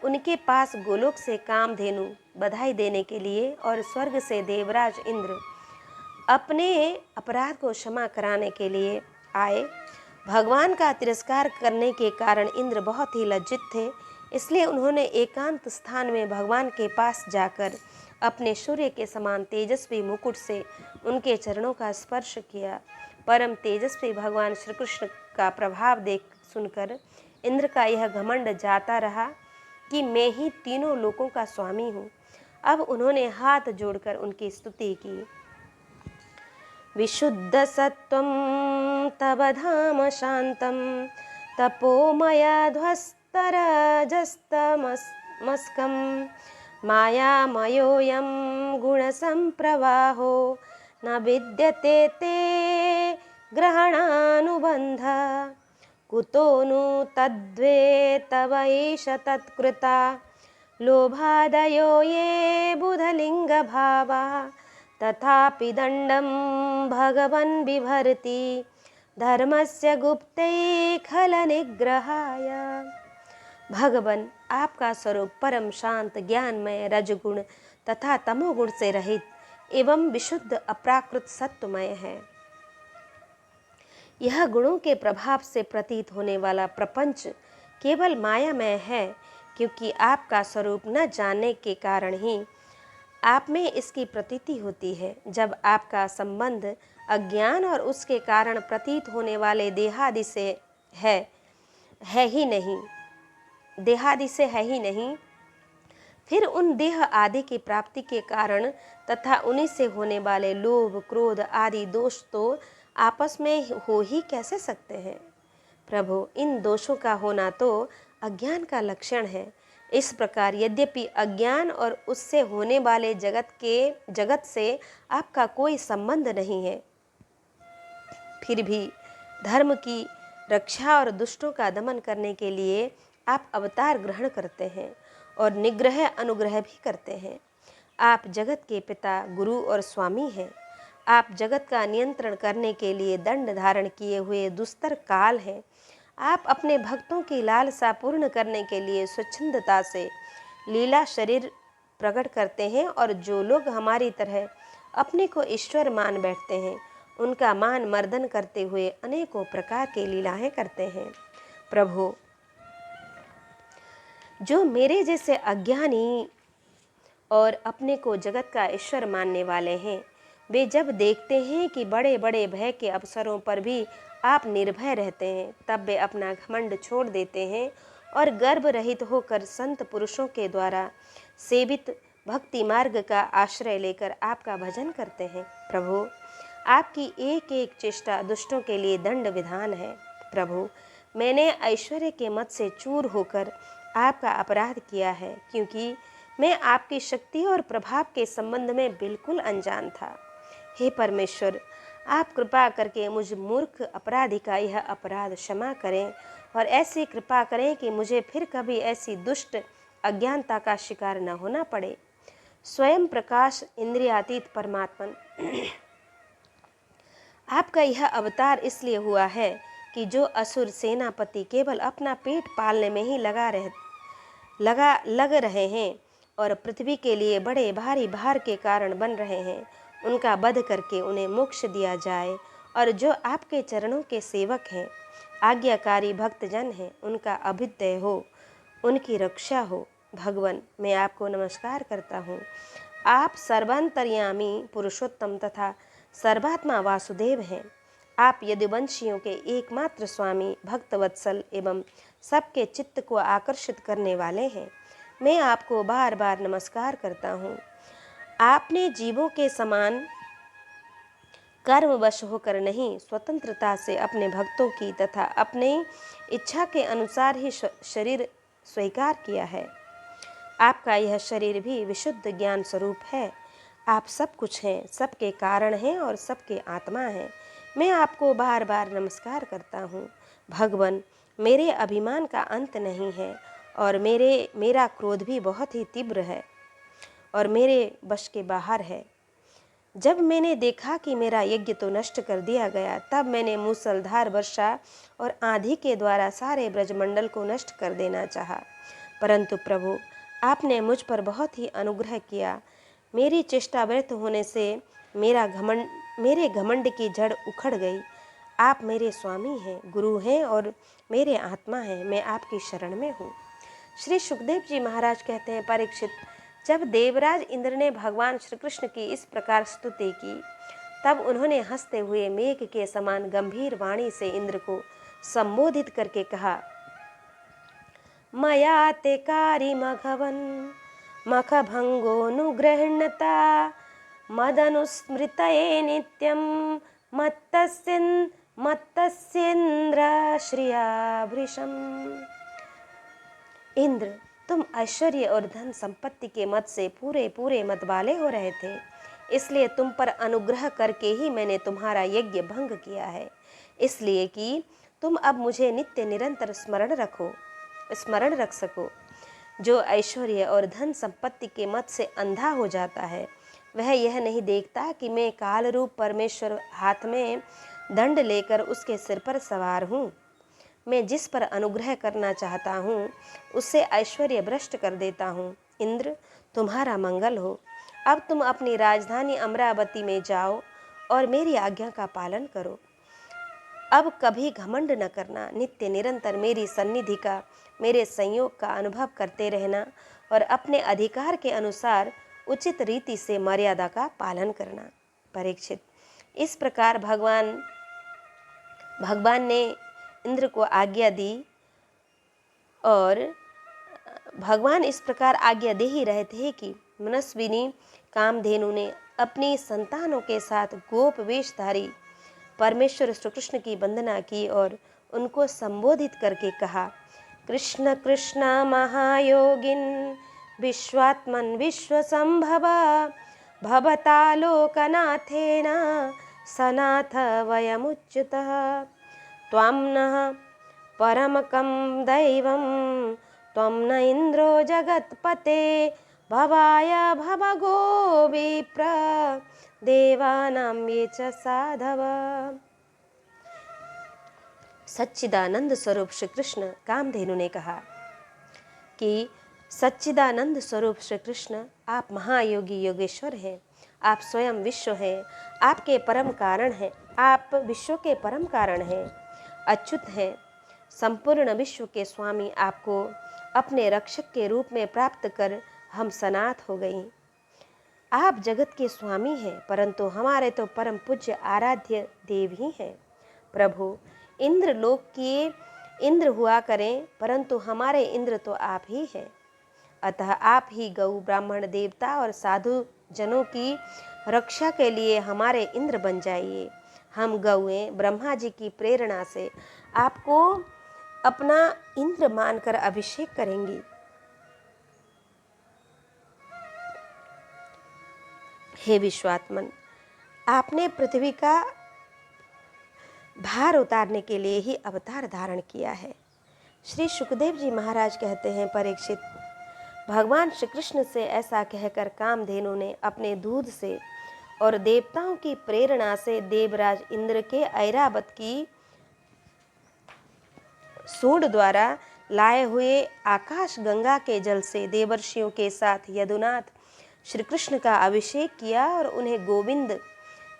उनके पास गोलोक से कामधेनु बधाई देने के लिए और स्वर्ग से देवराज इंद्र अपने अपराध को क्षमा कराने के लिए आए। भगवान का तिरस्कार करने के कारण इंद्र बहुत ही लज्जित थे, इसलिए उन्होंने एकांत स्थान में भगवान के पास जाकर अपने सूर्य के समान तेजस्वी मुकुट से उनके चरणों का स्पर्श किया। परम तेजस्वी भगवान श्री कृष्ण का प्रभाव देख सुनकर इंद्र का यह घमंड जाता रहा कि मैं ही तीनों लोकों का स्वामी हूँ। अब उन्होंने हाथ जोड़कर उनकी स्तुति की। विशुद्ध सत्वं तव धाम शांतं तपोमया ध्वस्तरजस्तमस्कं मायामयोऽयं गुणसंप्रवाहो न विद्यते ते ग्रहणानुबन्धः कुतो नु तद्वे तव एष तत्कृता लोभादयो ये बुधलिङ्गभावा तथापि दण्डं भगवन् बिभर्ति धर्मस्य गुप्ते खल निग्रहाय। भगवन, आपका स्वरूप परम शांत, ज्ञानमय, रजगुण तथा तमोगुण से रहित एवं विशुद्ध अप्राकृत सत्वमय है। यह गुणों के प्रभाव से प्रतीत होने वाला प्रपंच केवल मायामय है, क्योंकि आपका स्वरूप न जानने के कारण ही आप में इसकी प्रतीति होती है। जब आपका संबंध अज्ञान और उसके कारण प्रतीत होने वाले देहादि से है ही नहीं, फिर उन देह आदि की प्राप्ति के कारण तथा उन्हीं से होने वाले लोभ, क्रोध आदि दोष तो आपस में हो ही कैसे सकते हैं। प्रभु, इन दोषों का होना तो अज्ञान का लक्षण है। इस प्रकार यद्यपि अज्ञान और उससे होने वाले जगत से आपका कोई संबंध नहीं है, फिर भी धर्म की रक्षा और दुष्टों का दमन करने के लिए आप अवतार ग्रहण करते हैं और निग्रह अनुग्रह भी करते हैं। आप जगत के पिता, गुरु और स्वामी हैं। आप जगत का नियंत्रण करने के लिए दंड धारण किए हुए दुस्तर काल हैं। आप अपने भक्तों की लालसा पूर्ण करने के लिए स्वच्छंदता से लीला शरीर प्रकट करते हैं, और जो लोग हमारी तरह अपने को ईश्वर मान बैठते हैं उनका मान मर्दन करते हुए अनेकों प्रकार की लीलाएं करते हैं। प्रभु, जो मेरे जैसे अज्ञानी और अपने को जगत का ईश्वर मानने वाले हैं, वे जब देखते हैं कि बड़े बड़े भय के अवसरों पर भी आप निर्भय रहते हैं, तब वे अपना घमंड छोड़ देते हैं और गर्भ रहित होकर संत पुरुषों के द्वारा सेवित भक्ति मार्ग का आश्रय लेकर आपका भजन करते हैं। प्रभु, आपकी एक एक चेष्टा दुष्टों के लिए दंड विधान है। प्रभु, मैंने ऐश्वर्य के मत से चूर होकर आपका अपराध किया है, क्योंकि मैं आपकी शक्ति और प्रभाव के संबंध में बिल्कुल अनजान था। हे परमेश्वर, आप कृपा करके मुझ मूर्ख अपराधी का यह अपराध क्षमा करें और ऐसी कृपा करें कि मुझे फिर कभी ऐसी दुष्ट अज्ञानता का शिकार न होना पड़े। स्वयं प्रकाश इंद्रियातीत परमात्मन, आपका यह अवतार इसलिए हुआ है कि जो असुर सेनापति केवल अपना पेट पालने में ही लग रहे हैं और पृथ्वी के लिए बड़े भारी भार के कारण बन रहे हैं, उनका वध करके उन्हें मोक्ष दिया जाए, और जो आपके चरणों के सेवक हैं, आज्ञाकारी भक्तजन हैं, उनका अभ्युदय हो, उनकी रक्षा हो। भगवान, मैं आपको नमस्कार करता हूँ। आप सर्वांतर्यामी पुरुषोत्तम तथा सर्वात्मा वासुदेव हैं। आप यदुवंशियों के एकमात्र स्वामी, भक्तवत्सल एवं सबके चित्त को आकर्षित करने वाले हैं। मैं आपको बार बार नमस्कार करता हूँ। आपने जीवों के समान कर्मवश होकर नहीं, स्वतंत्रता से अपने भक्तों की तथा अपनी इच्छा के अनुसार ही शरीर स्वीकार किया है। आपका यह शरीर भी विशुद्ध ज्ञान स्वरूप है। आप सब कुछ हैं, सबके कारण हैं और सबके आत्मा हैं। मैं आपको बार बार नमस्कार करता हूँ। भगवान, मेरे अभिमान का अंत नहीं है और मेरा क्रोध भी बहुत ही तीव्र है और मेरे वश के बाहर है। जब मैंने देखा कि मेरा यज्ञ तो नष्ट कर दिया गया, तब मैंने मूसलधार वर्षा और आंधी के द्वारा सारे ब्रजमंडल को नष्ट कर देना चाहा, परंतु प्रभु, आपने मुझ पर बहुत ही अनुग्रह किया। मेरी चेष्टा व्यर्थ होने से मेरे घमंड की जड़ उखड़ गई। आप मेरे स्वामी हैं, गुरु हैं और मेरे आत्मा हैं। मैं आपकी शरण में हूँ। श्री सुखदेव जी महाराज कहते हैं, परीक्षित, जब देवराज इंद्र ने भगवान श्री कृष्ण की इस प्रकार स्तुति की, तब उन्होंने हंसते हुए मेघ के समान गंभीर वाणी से इंद्र को संबोधित करके कहा, मया ते कारिमघवन् मखभंगोऽनुगृह्णता मदनुस्मृतये नित्यं मत्तस्येन्द्रश्रियाभृशम्। इंद्र, तुम ऐश्वर्य और धन संपत्ति के मत से पूरे मत वाले हो रहे थे, इसलिए तुम पर अनुग्रह करके ही मैंने तुम्हारा यज्ञ भंग किया है, इसलिए कि तुम अब मुझे नित्य निरंतर स्मरण रख सको। जो ऐश्वर्य और धन संपत्ति के मत से अंधा हो जाता है, वह यह नहीं देखता कि मैं काल रूप परमेश्वर हाथ में दंड लेकर उसके सिर पर सवार हूँ। मैं जिस पर अनुग्रह करना चाहता हूँ, उससे ऐश्वर्य भ्रष्ट कर देता हूँ। इंद्र, तुम्हारा मंगल हो। अब तुम अपनी राजधानी अमरावती में जाओ और मेरी आज्ञा का पालन करो। अब कभी घमंड न करना, नित्य निरंतर मेरी सन्निधि का, मेरे संयोग का अनुभव करते रहना और अपने अधिकार के अनुसार उचित रीति से मर्यादा का पालन करना। परीक्षित, इस प्रकार भगवान ने इंद्र को आज्ञा दी और भगवान इस प्रकार आज्ञा दे ही रहे थे कि मनस्विनी कामधेनु ने अपनी संतानों के साथ गोप वेशधारी परमेश्वर श्री कृष्ण की वंदना की और उनको संबोधित करके कहा, कृष्ण कृष्ण महायोगिन विश्वात्मन विश्वसंभव भवता लोकनाथेन सनाथ वयमुच्युतः त्वां नः परमकं दैवं त्वं न इंद्रो जगत्पते भवाय भवगो विप्र देवानां ये च साधव। सच्चिदानंद स्वरूप श्री कृष्ण कामधेनु ने कहा कि सच्चिदानंद स्वरूप श्री कृष्ण, आप महायोगी योगेश्वर हैं, आप स्वयं विश्व हैं, आपके परम कारण हैं, आप विश्व के परम कारण हैं, अच्युत हैं, संपूर्ण विश्व के स्वामी। आपको अपने रक्षक के रूप में प्राप्त कर हम सनाथ हो गई। आप जगत के स्वामी हैं, परंतु हमारे तो परम पूज्य आराध्य देव ही हैं। प्रभु, इंद्र लोक के इंद्र हुआ करें, परंतु हमारे इंद्र तो आप ही हैं। अतः आप ही गौ, ब्राह्मण, देवता और साधु जनों की रक्षा के लिए हमारे इंद्र बन जाइए। हम गौएं ब्रह्मा जी की प्रेरणा से आपको अपना इंद्र मानकर अभिषेक करेंगी। हे विश्वात्मन, आपने पृथ्वी का भार उतारने के लिए ही अवतार धारण किया है। श्री सुखदेव जी महाराज कहते हैं, परीक्षित, भगवान श्री कृष्ण से ऐसा कहकर कामधेनु ने अपने दूध से और देवताओं की प्रेरणा से देवराज इंद्र के ऐरावत की सूंड द्वारा लाए हुए आकाश गंगा के जल से देवर्षियों के साथ यदुनाथ श्री कृष्ण का अभिषेक किया और उन्हें गोविंद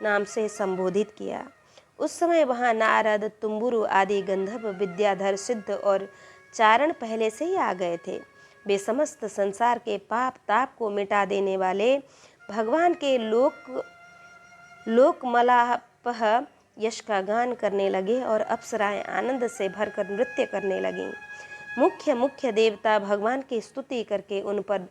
नाम से संबोधित किया। उस समय वहाँ नारद, तुम्बुरु आदि गंधर्व, विद्याधर, सिद्ध और चारण पहले से ही आ गए थे। वे समस्त संसार के पाप ताप को मिटा देने वाले भगवान के लोकमलापह यश का गान करने लगे और अप्सराएं आनंद से भरकर नृत्य करने लगीं। मुख्य देवता भगवान की स्तुति करके उन पर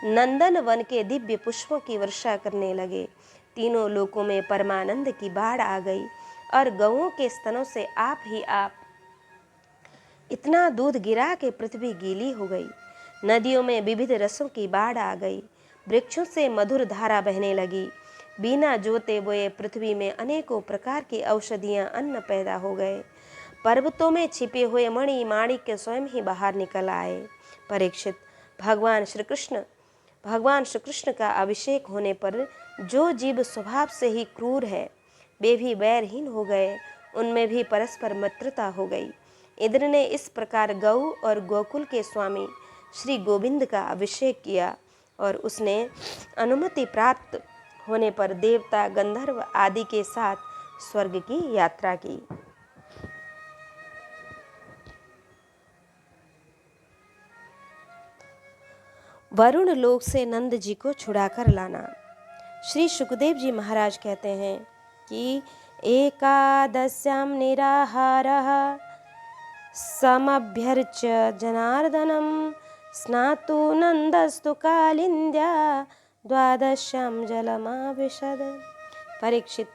नंदन वन के दिव्य पुष्पों की वर्षा करने लगे। तीनों लोकों में परमानंद की बाढ़ आ गई और गौओं के स्तनों से आप ही आप इतना दूध गिरा कि पृथ्वी गीली हो गई। नदियों में विविध रसों की बाढ़ आ गई। वृक्षों से मधुर धारा बहने लगी। बिना जोते बोए पृथ्वी में अनेकों प्रकार की औषधियां, अन्न पैदा हो गए। पर्वतों में छिपे हुए मणि माणिक्य स्वयं ही बाहर निकल आए। परीक्षित, भगवान श्री कृष्ण का अभिषेक होने पर जो जीव स्वभाव से ही क्रूर है, वे भी वैरहीन हो गए। उनमें भी परस्पर मित्रता हो गई। इंद्र ने इस प्रकार गौ और गोकुल के स्वामी श्री गोविंद का अभिषेक किया और उसने अनुमति प्राप्त होने पर देवता, गंधर्व आदि के साथ स्वर्ग की यात्रा की। वरुण लोक से नंद जी को छुड़ाकर लाना। श्री सुखदेव जी महाराज कहते हैं कि एकादश्याम निराहारः समभ्यर्च्य जनार्दनम स्नातु नंदस्तु कालिंद्या द्वादश्याम जलमाविशद। परीक्षित,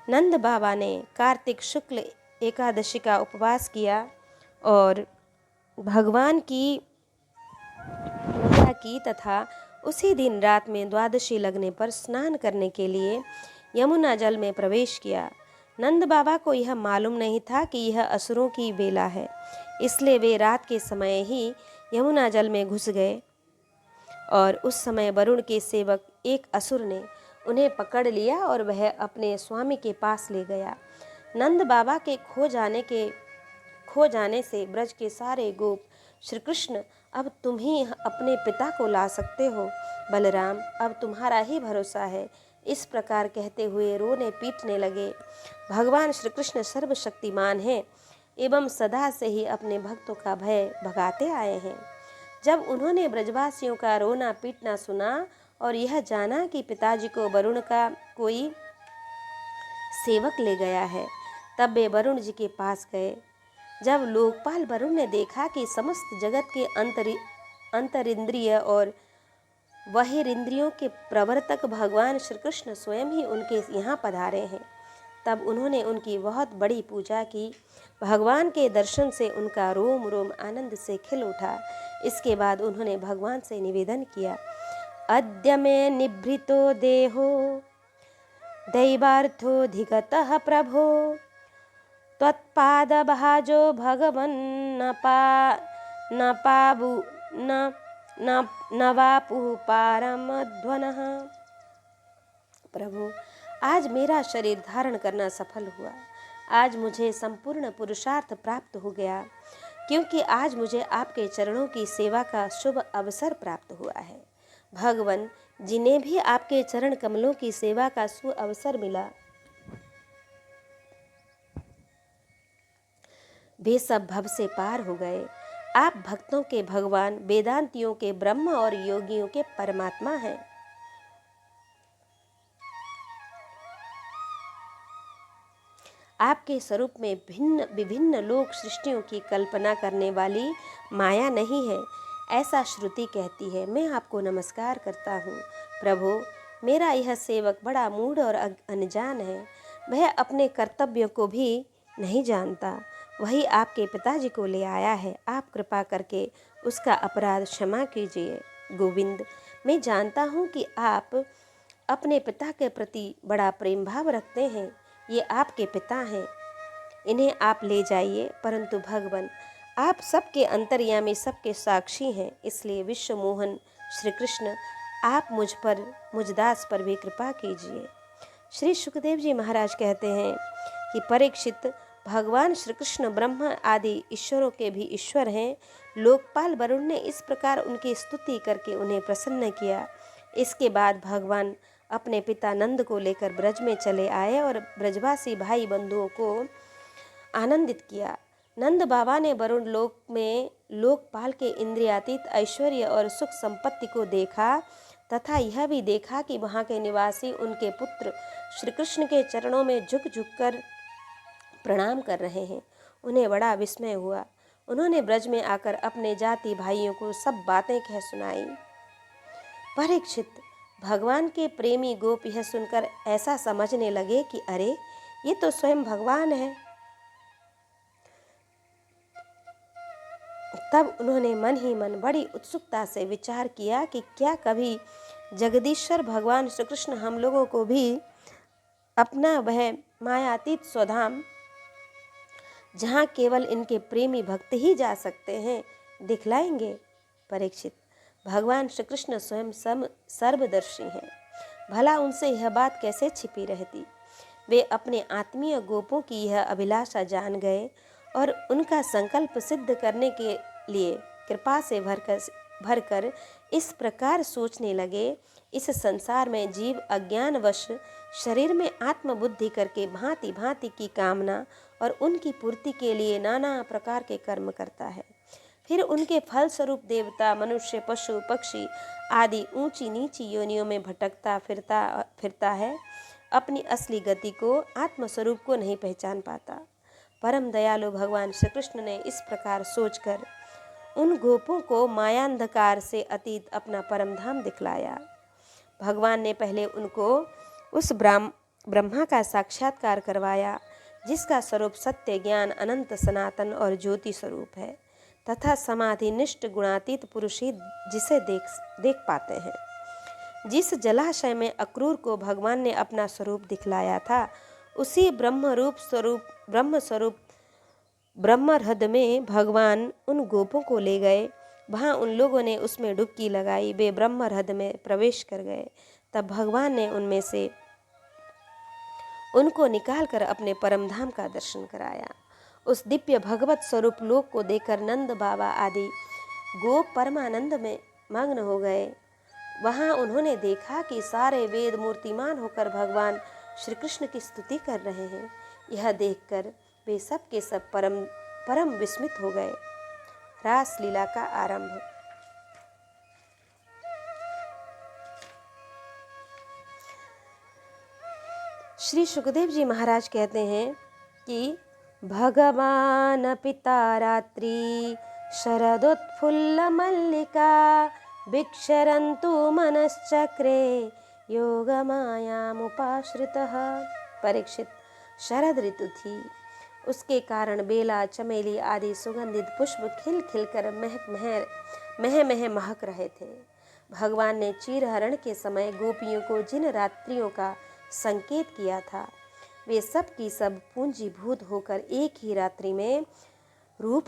नंद बाबा ने कार्तिक शुक्ल एकादशी का उपवास किया और भगवान की पूजा की तथा उसी दिन रात में द्वादशी लगने पर स्नान करने के लिए यमुना जल में प्रवेश किया। नंद बाबा को यह मालूम नहीं था कि यह असुरों की बेला है, इसलिए वे रात के समय ही यमुना जल में घुस गए और उस समय वरुण के सेवक एक असुर ने उन्हें पकड़ लिया और वह अपने स्वामी के पास ले गया। नंद बाबा के खो जाने से ब्रज के सारे गोप, श्री कृष्ण अब तुम ही अपने पिता को ला सकते हो, बलराम अब तुम्हारा ही भरोसा है, इस प्रकार कहते हुए रोने पीटने लगे। भगवान श्री कृष्ण सर्वशक्तिमान हैं एवं सदा से ही अपने भक्तों का भय भगाते आए हैं। जब उन्होंने ब्रजवासियों का रोना पीटना सुना और यह जाना कि पिताजी को वरुण का कोई सेवक ले गया है, तब वे वरुण जी के पास गए। जब लोकपाल वरुण ने देखा कि समस्त जगत के अंतरिंद्रिय और बहिरिंद्रियों के प्रवर्तक भगवान श्री कृष्ण स्वयं ही उनके यहाँ पधारे हैं, तब उन्होंने उनकी बहुत बड़ी पूजा की। भगवान के दर्शन से उनका रोम रोम आनंद से खिल उठा। इसके बाद उन्होंने भगवान से निवेदन किया, अद्य मे निभृतो देहो दैवार्थोऽधिगतः प्रभो त्वत्पादभाजो भगवन् न वापुः पारमध्वनः। प्रभु, आज मेरा शरीर धारण करना सफल हुआ। आज मुझे संपूर्ण पुरुषार्थ प्राप्त हो गया, क्योंकि आज मुझे आपके चरणों की सेवा का शुभ अवसर प्राप्त हुआ है। भगवन, जिन्हें भी आपके चरण कमलों की सेवा का सुअवसर मिला, वे सब भव से पार हो गए। आप भक्तों के भगवान, वेदांतियों के ब्रह्म और योगियों के परमात्मा हैं। आपके स्वरूप में भिन्न विभिन्न लोक सृष्टियों की कल्पना करने वाली माया नहीं है, ऐसा श्रुति कहती है। मैं आपको नमस्कार करता हूँ। प्रभु, मेरा यह सेवक बड़ा मूढ़ और अनजान है। वह अपने कर्तव्यों को भी नहीं जानता। वही आपके पिताजी को ले आया है। आप कृपा करके उसका अपराध क्षमा कीजिए। गोविंद, मैं जानता हूँ कि आप अपने पिता के प्रति बड़ा प्रेम भाव रखते हैं। ये आपके पिता हैं, इन्हें आप ले जाइए। परंतु भगवान, आप सबके अंतर्यामी, सबके साक्षी हैं, इसलिए विश्व मोहन श्री कृष्ण, आप मुझ दास पर भी कृपा कीजिए। श्री सुखदेव जी महाराज कहते हैं कि परीक्षित, भगवान श्री कृष्ण ब्रह्मा आदि ईश्वरों के भी ईश्वर हैं। लोकपाल वरुण ने इस प्रकार उनकी स्तुति करके उन्हें प्रसन्न किया। इसके बाद भगवान अपने पिता नंद को लेकर ब्रज में चले आए और ब्रजवासी भाई बंधुओं को आनंदित किया। नंद बाबा ने वरुण लोक में लोकपाल के इंद्रियातीत ऐश्वर्य और सुख संपत्ति को देखा तथा यह भी देखा कि वहाँ के निवासी उनके पुत्र श्री कृष्ण के चरणों में झुक झुक कर प्रणाम कर रहे हैं। उन्हें बड़ा विस्मय हुआ। उन्होंने ब्रज में आकर अपने जाति भाइयों को सब बातें कह सुनाई। परीक्षित, भगवान के प्रेमी गोप यह सुनकर ऐसा समझने लगे कि अरे, ये तो स्वयं भगवान है। तब उन्होंने मन ही मन बड़ी उत्सुकता से विचार किया कि क्या कभी जगदीश्वर भगवान श्री कृष्ण हम लोगों को भी अपना वह मायातीत स्वधाम, जहाँ केवल इनके प्रेमी भक्त ही जा सकते हैं, दिखलाएंगे। परीक्षित, भगवान श्री कृष्ण स्वयं सर्वदर्शी हैं। भला उनसे यह बात कैसे छिपी रहती। वे अपने आत्मीय गोपों की यह अभिलाषा जान गए और उनका संकल्प सिद्ध करने के लिए कृपा से भरकर इस प्रकार सोचने लगे। इस संसार में जीव अज्ञानवश शरीर में आत्मबुद्धि करके भांति भांति की कामना और उनकी पूर्ति के लिए नाना प्रकार के कर्म करता है। फिर उनके फल स्वरूप देवता, मनुष्य, पशु, पक्षी आदि ऊंची नीची योनियों में भटकता फिरता है। अपनी असली गति को, आत्मस्वरूप को नहीं पहचान पाता। परम दयालु भगवान श्री कृष्ण ने इस प्रकार सोचकर उन गोपों को मायांधकार से अतीत अपना परम धाम दिखलाया। भगवान ने पहले उनको उस ब्रह्मा का साक्षात्कार करवाया, जिसका स्वरूप सत्य, ज्ञान, अनंत, सनातन और ज्योति स्वरूप है तथा समाधि निष्ठ गुणातीत पुरुष ही जिसे देख पाते हैं। जिस जलाशय में अक्रूर को भगवान ने अपना स्वरूप दिखलाया था, उसी ब्रह्म स्वरूप ब्रह्मरहद में भगवान उन गोपों को ले गए। वहाँ उन लोगों ने उसमें डुबकी लगाई। वे ब्रह्मरहद में प्रवेश कर गए। तब भगवान ने उनमें से उनको निकालकर अपने परम धाम का दर्शन कराया। उस दिव्य भगवत स्वरूप लोक को देखकर नंद बाबा आदि गोप परमानंद में मग्न हो गए। वहाँ उन्होंने देखा कि सारे वेद मूर्तिमान होकर भगवान श्री कृष्ण की स्तुति कर रहे हैं। यह देखकर वे सब के सब परम विस्मित हो गए। रास लीला का आरंभ। श्री सुखदेव जी महाराज कहते हैं कि भगवान पिता रात्रि शरदोत्फुल्ल मल्लिका भिक्षरन्तु मनश्चक्रे योग मायामुपाश्रितः। परीक्षित, शरद ऋतु थी। उसके कारण बेला, चमेली आदि सुगंधित पुष्प खिल खिलकर मह महक रहे थे। भगवान ने चीरहरण के समय गोपियों को जिन रात्रियों का संकेत किया था, वे सब की सब पूंजीभूत होकर एक ही रात्रि में रूप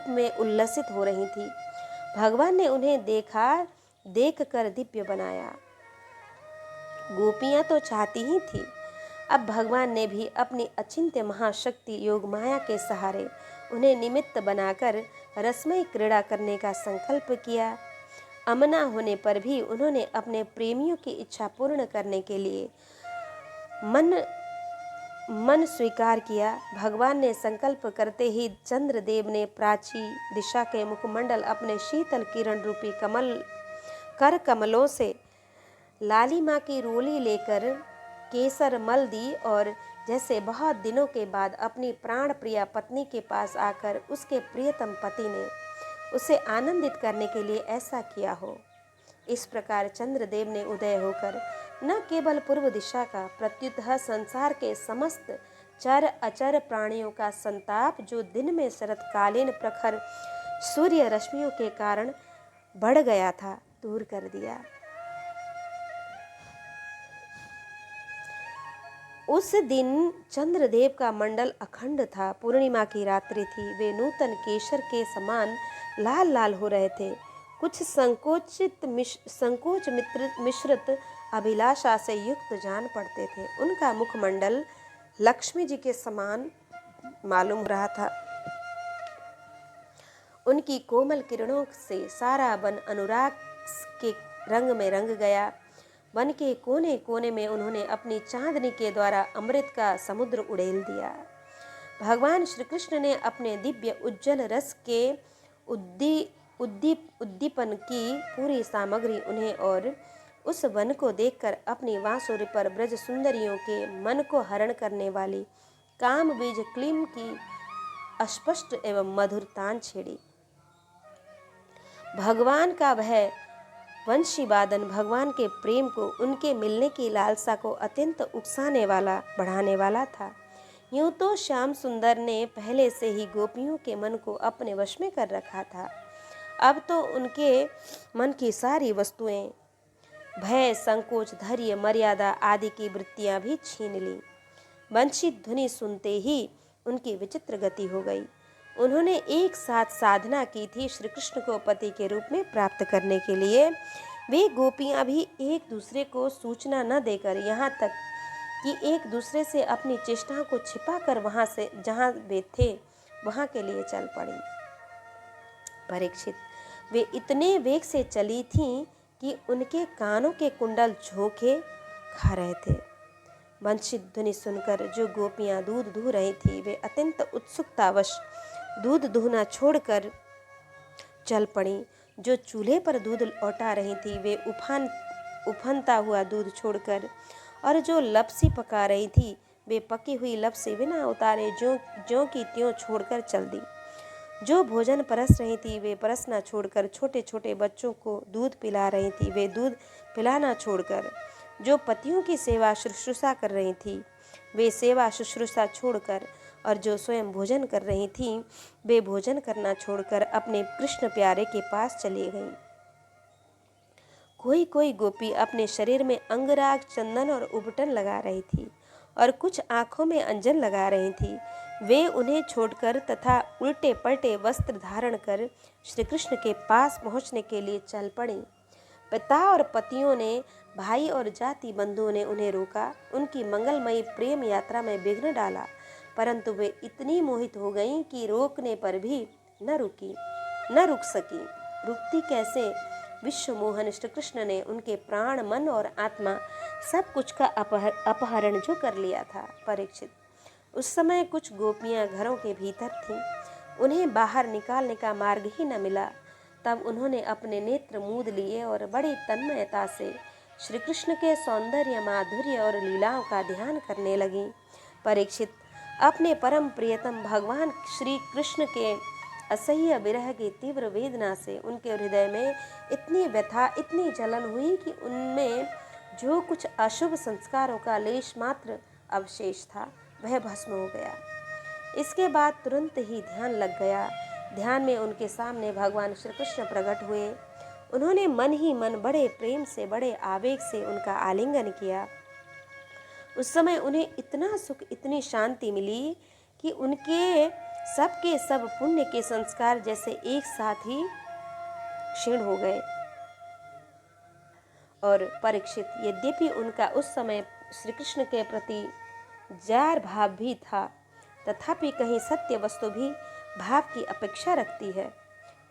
में उल्लसित हो रही थी। भगवान ने उन्हें देख कर दिव्य बनाया। गोपियां तो चाहती ही थी। अब भगवान ने भी अपनी अचिंत्य महाशक्ति योग माया के सहारे उन्हें निमित्त बनाकर रसमय क्रीड़ा करने का संकल्प किया। अमना होने पर भी उन्होंने अपने प्रेमियों की इच्छा पूर्ण करने के लिए मन स्वीकार किया। भगवान ने संकल्प करते ही चंद्रदेव ने प्राची दिशा के मुखमंडल अपने शीतल किरण रूपी कमलों से लालिमा की रोली लेकर केसर मल दी और जैसे बहुत दिनों के बाद अपनी प्राण प्रिया पत्नी के पास आकर उसके प्रियतम पति ने उसे आनंदित करने के लिए ऐसा किया हो, इस प्रकार चंद्रदेव ने उदय होकर न केवल पूर्व दिशा का प्रत्युत संसार के समस्त चर अचर प्राणियों का संताप जो दिन में शरतकालीन प्रखर सूर्य रश्मियों के कारण बढ़ गया था दूर कर दिया। उस दिन चंद्रदेव का मंडल अखंड था। पूर्णिमा की रात्रि थी। वे नूतन केसर के समान लाल लाल हो रहे थे। कुछ संकोच मिश्रित अभिलाषा से युक्त जान पड़ते थे। उनका मुखमंडल लक्ष्मी जी के समान मालूम रहा था। उनकी कोमल किरणों से सारा वन अनुराग के रंग में रंग गया। वन के कोने कोने में उन्होंने अपनी चांदनी के द्वारा अमृत का समुद्र उड़ेल दिया। भगवान श्री कृष्ण ने अपने दिव्य उज्जवल रस के उद्दीपन की पूरी सामग्री उन्हें और उस वन को देखकर अपनी बांसुरी पर ब्रज सुंदरियों के मन को हरण करने वाली काम बीज क्लीम की अस्पष्ट एवं मधुर तान छेड़ी। भगवान का वह वंशी वादन भगवान के प्रेम को, उनके मिलने की लालसा को अत्यंत उकसाने वाला, बढ़ाने वाला था। यूं तो श्याम सुंदर ने पहले से ही गोपियों के मन को अपने वश में कर रखा था। अब तो उनके मन की सारी वस्तुएं भय, संकोच, धैर्य, मर्यादा आदि की वृत्तियां भी छीन ली। वंशी ध्वनि सुनते ही उनकी विचित्र गति हो गई। उन्होंने एक साथ साधना की थी श्री कृष्ण को पति के रूप में प्राप्त करने के लिए। वे गोपियां भी एक दूसरे को सूचना न देकर, यहाँ तक कि एक दूसरे से अपनी चेष्टाओं को छिपाकर वहां से जहां वे थे वहां के लिए चल पड़ी। परीक्षित, वे इतने वेग से चली थीं कि उनके कानों के कुंडल झोंके खा रहे थे। वंशित ध्वनि सुनकर जो गोपियां दूध दूह रही थी, वे अत्यंत उत्सुकतावश दूध दूहना छोड़कर चल पड़ी। जो चूल्हे पर दूध लौटा रही थी, वे उफनता हुआ दूध छोड़कर, और जो लपसी पका रही थी, वे पकी हुई लपसी बिना उतारे ज्यों की त्यों छोड़कर चल दी। जो भोजन परस रही थी, वे परसना छोड़कर छोटे छोटे बच्चों को दूध पिला रही थी, वे दूध पिलाना छोड़कर, जो पतियों की सेवा शुश्रूषा कर रही थी, वे सेवा शुश्रूषा छोड़कर, और जो स्वयं भोजन कर रही थीं, वे भोजन करना छोड़कर अपने कृष्ण प्यारे के पास चली गईं। कोई कोई गोपी अपने शरीर में अंगराग, चंदन और उबटन लगा रही थी, और कुछ आंखों में अंजन लगा रही थी। वे उन्हें छोड़कर तथा उल्टे पलटे वस्त्र धारण कर श्री कृष्ण के पास पहुंचने के लिए चल पड़ी। पिता और पतियों ने, भाई और जाति बंधुओं ने उन्हें रोका, उनकी मंगलमयी प्रेम यात्रा में विघ्न डाला, परंतु वे इतनी मोहित हो गईं कि रोकने पर भी न रुक सकी। रुकती कैसे? विश्व मोहन श्री कृष्ण ने उनके प्राण, मन और आत्मा सब कुछ का अपहरण जो कर लिया था। परीक्षित, उस समय कुछ गोपियां घरों के भीतर थीं। उन्हें बाहर निकालने का मार्ग ही न मिला। तब उन्होंने अपने नेत्र मूंद लिए और बड़ी तन्मयता से श्री कृष्ण के सौंदर्य, माधुर्य और लीलाओं का ध्यान करने लगी। परीक्षित, अपने परम प्रियतम भगवान श्री कृष्ण के असह्य विरह की तीव्र वेदना से उनके हृदय में इतनी व्यथा, इतनी जलन हुई कि उनमें जो कुछ अशुभ संस्कारों का लेश मात्र अवशेष था, वह भस्म हो गया। इसके बाद तुरंत ही ध्यान लग गया। ध्यान में उनके सामने भगवान श्री कृष्ण प्रकट हुए। उन्होंने मन ही मन बड़े प्रेम से, बड़े आवेग से उनका आलिंगन किया। उस समय उन्हें इतना सुख, इतनी शांति मिली कि उनके सब के सब पुण्य के संस्कार जैसे एक साथ ही क्षीण हो गए। और परीक्षित, यद्यपि उनका उस समय श्री कृष्ण के प्रति जार भाव भी था, तथापि कहीं सत्य वस्तु भी भाव की अपेक्षा रखती है।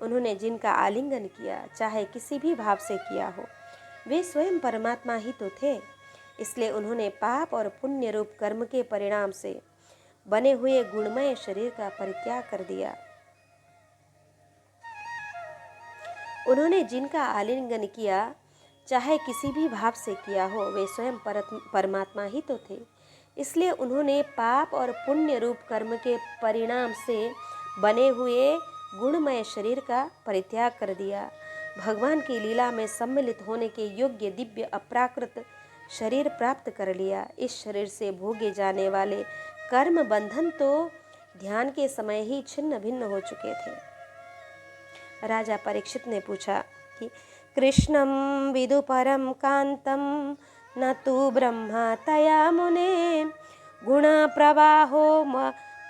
उन्होंने जिनका आलिंगन किया, चाहे किसी भी भाव से किया हो, वे स्वयं परमात्मा ही तो थे। इसलिए उन्होंने पाप और पुण्य रूप कर्म के परिणाम से बने हुए गुणमय शरीर का परित्याग कर दिया। उन्होंने जिनका आलिंगन किया, चाहे किसी भी भाव से किया हो, वे स्वयं परमात्मा ही तो थे। इसलिए उन्होंने पाप और पुण्य रूप कर्म के परिणाम से बने हुए गुणमय शरीर का परित्याग कर दिया। भगवान की लीला में सम्मिलित होने के योग्य दिव्य अपराकृत शरीर प्राप्त कर लिया। इस शरीर से भोगे जाने वाले कर्म बंधन तो ध्यान के समय ही छिन्न भिन्न हो चुके थे। राजा परीक्षित ने पूछा कि कृष्णं विदुपरं कांतं न तु ब्रह्मा तया मुने गुण प्रवाहो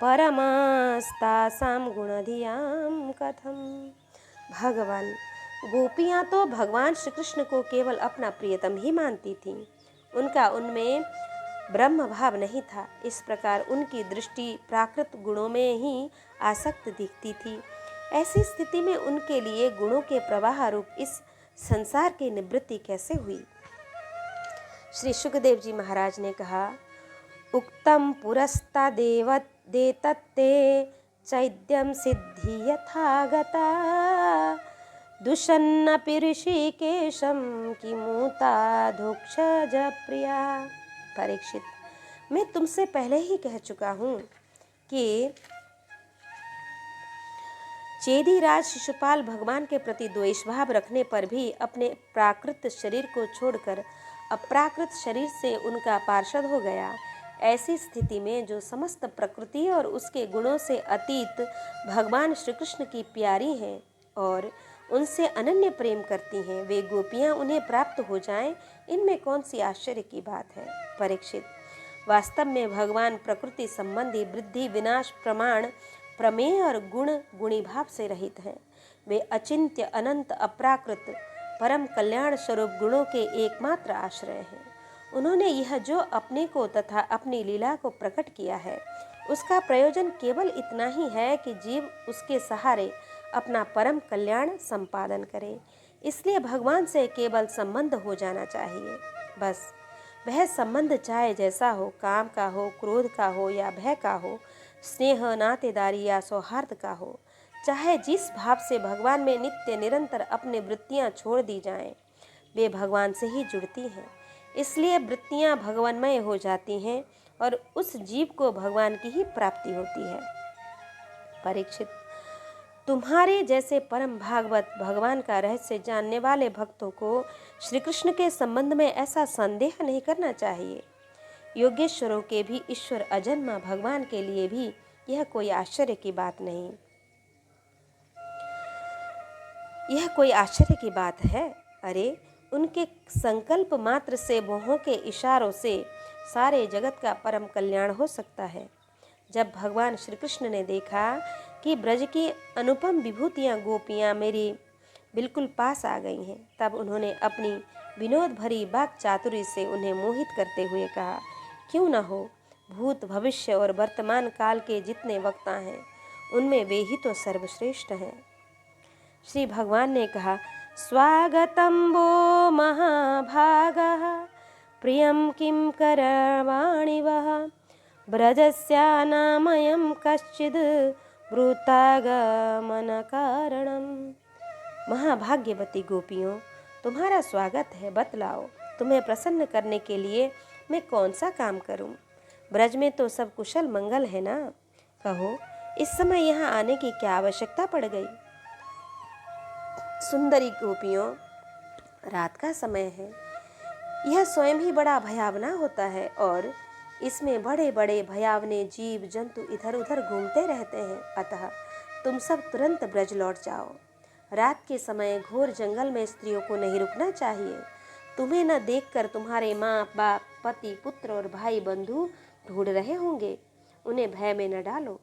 परमस्तासां गुणधियां कथम। भगवान, गोपियाँ तो भगवान श्री कृष्ण को केवल अपना प्रियतम ही मानती थीं, उनका उनमें ब्रह्म भाव नहीं था। इस प्रकार उनकी दृष्टि प्राकृत गुणों में ही आसक्त दिखती थी। ऐसी स्थिति में उनके लिए गुणों के प्रवाह रूप इस संसार की निवृत्ति कैसे हुई? श्री सुखदेव जी महाराज ने कहा, उक्तम पुरस्तादेव देतत्ते चैद्यम सिद्धि यथागता दुषन्नपि ऋषिकेशं किमुताधोक्षज प्रिया। परीक्षित, मैं तुमसे पहले ही कह चुका हूँ कि चेदीराज शिशुपाल भगवान के प्रति द्वेष भाव रखने पर भी अपने प्राकृत शरीर को छोड़कर अप्राकृत शरीर से उनका पार्षद हो गया। ऐसी स्थिति में जो समस्त प्रकृति और उसके गुणों से अतीत भगवान श्री कृष्ण की प्यारी हैं और उनसे अनन्य प्रेम करती हैं, वे गोपियाँ उन्हें प्राप्त हो जाएं, इनमें कौन सी आश्चर्य की बात है? परीक्षित, वास्तव में भगवान प्रकृति संबंधी वृद्धि विनाश प्रमाण प्रमेय और गुणी भाव से रहित हैं। वे अचिंत्य अनंत अप्राकृत परम कल्याण स्वरूप गुणों के एकमात्र आश्रय हैं। उन्होंने यह जो अपने को तथा अपनी लीला को प्रकट किया है, उसका प्रयोजन केवल इतना ही है कि जीव उसके सहारे अपना परम कल्याण संपादन करे। इसलिए भगवान से केवल संबंध हो जाना चाहिए। बस वह संबंध चाहे जैसा हो, काम का हो, क्रोध का हो या भय का हो, स्नेह, नातेदारी या सौहार्द का हो, चाहे जिस भाव से भगवान में नित्य निरंतर अपनी वृत्तियाँ छोड़ दी जाएं, वे भगवान से ही जुड़ती हैं। इसलिए वृत्तियाँ भगवानमय हो जाती हैं और उस जीव को भगवान की ही प्राप्ति होती है। परीक्षित, तुम्हारे जैसे परम भागवत भगवान का रहस्य जानने वाले भक्तों को श्री कृष्ण के संबंध में ऐसा संदेह नहीं करना चाहिए। योगेश्वरों के भी ईश्वर अजन्मा भगवान के लिए भी यह कोई आश्चर्य की बात नहीं। यह कोई आश्चर्य की बात है? अरे, उनके संकल्प मात्र से, मोहों के इशारों से सारे जगत का परम कल्याण हो सकता है। जब भगवान श्री कृष्ण ने देखा कि ब्रज की अनुपम विभूतियाँ गोपियाँ मेरी बिल्कुल पास आ गई हैं, तब उन्होंने अपनी विनोद भरी वाक चातुरी से उन्हें मोहित करते हुए कहा, क्यों न हो, भूत भविष्य और वर्तमान काल के जितने वक्ता हैं, उनमें वे ही तो सर्वश्रेष्ठ हैं। श्री भगवान ने कहा, स्वागतं वो महाभागः प्रियं किं करवाणि वः ब्रजस्यानामयं कश्चिद् ब्रूतागमन कारणम। महाभाग्यवती गोपियों, तुम्हारा स्वागत है, बतलाओ तुम्हें प्रसन्न करने के लिए मैं कौन सा काम करूं? ब्रज में तो सब कुशल मंगल है ना? कहो, इस समय यहाँ आने की क्या आवश्यकता पड़ गई? सुंदरी गोपियों, रात का समय है, यह स्वयं ही बड़ा भयावना होता है और इसमें बड़े बड़े भयावने जीव जंतु इधर उधर घूमते रहते हैं। अतः तुम सब तुरंत ब्रज लौट जाओ। रात के समय घोर जंगल में स्त्रियों को नहीं रुकना चाहिए। तुम्हें न देखकर तुम्हारे माँ बाप, पति, पुत्र और भाई बंधु ढूंढ रहे होंगे। उन्हें भय में न डालो।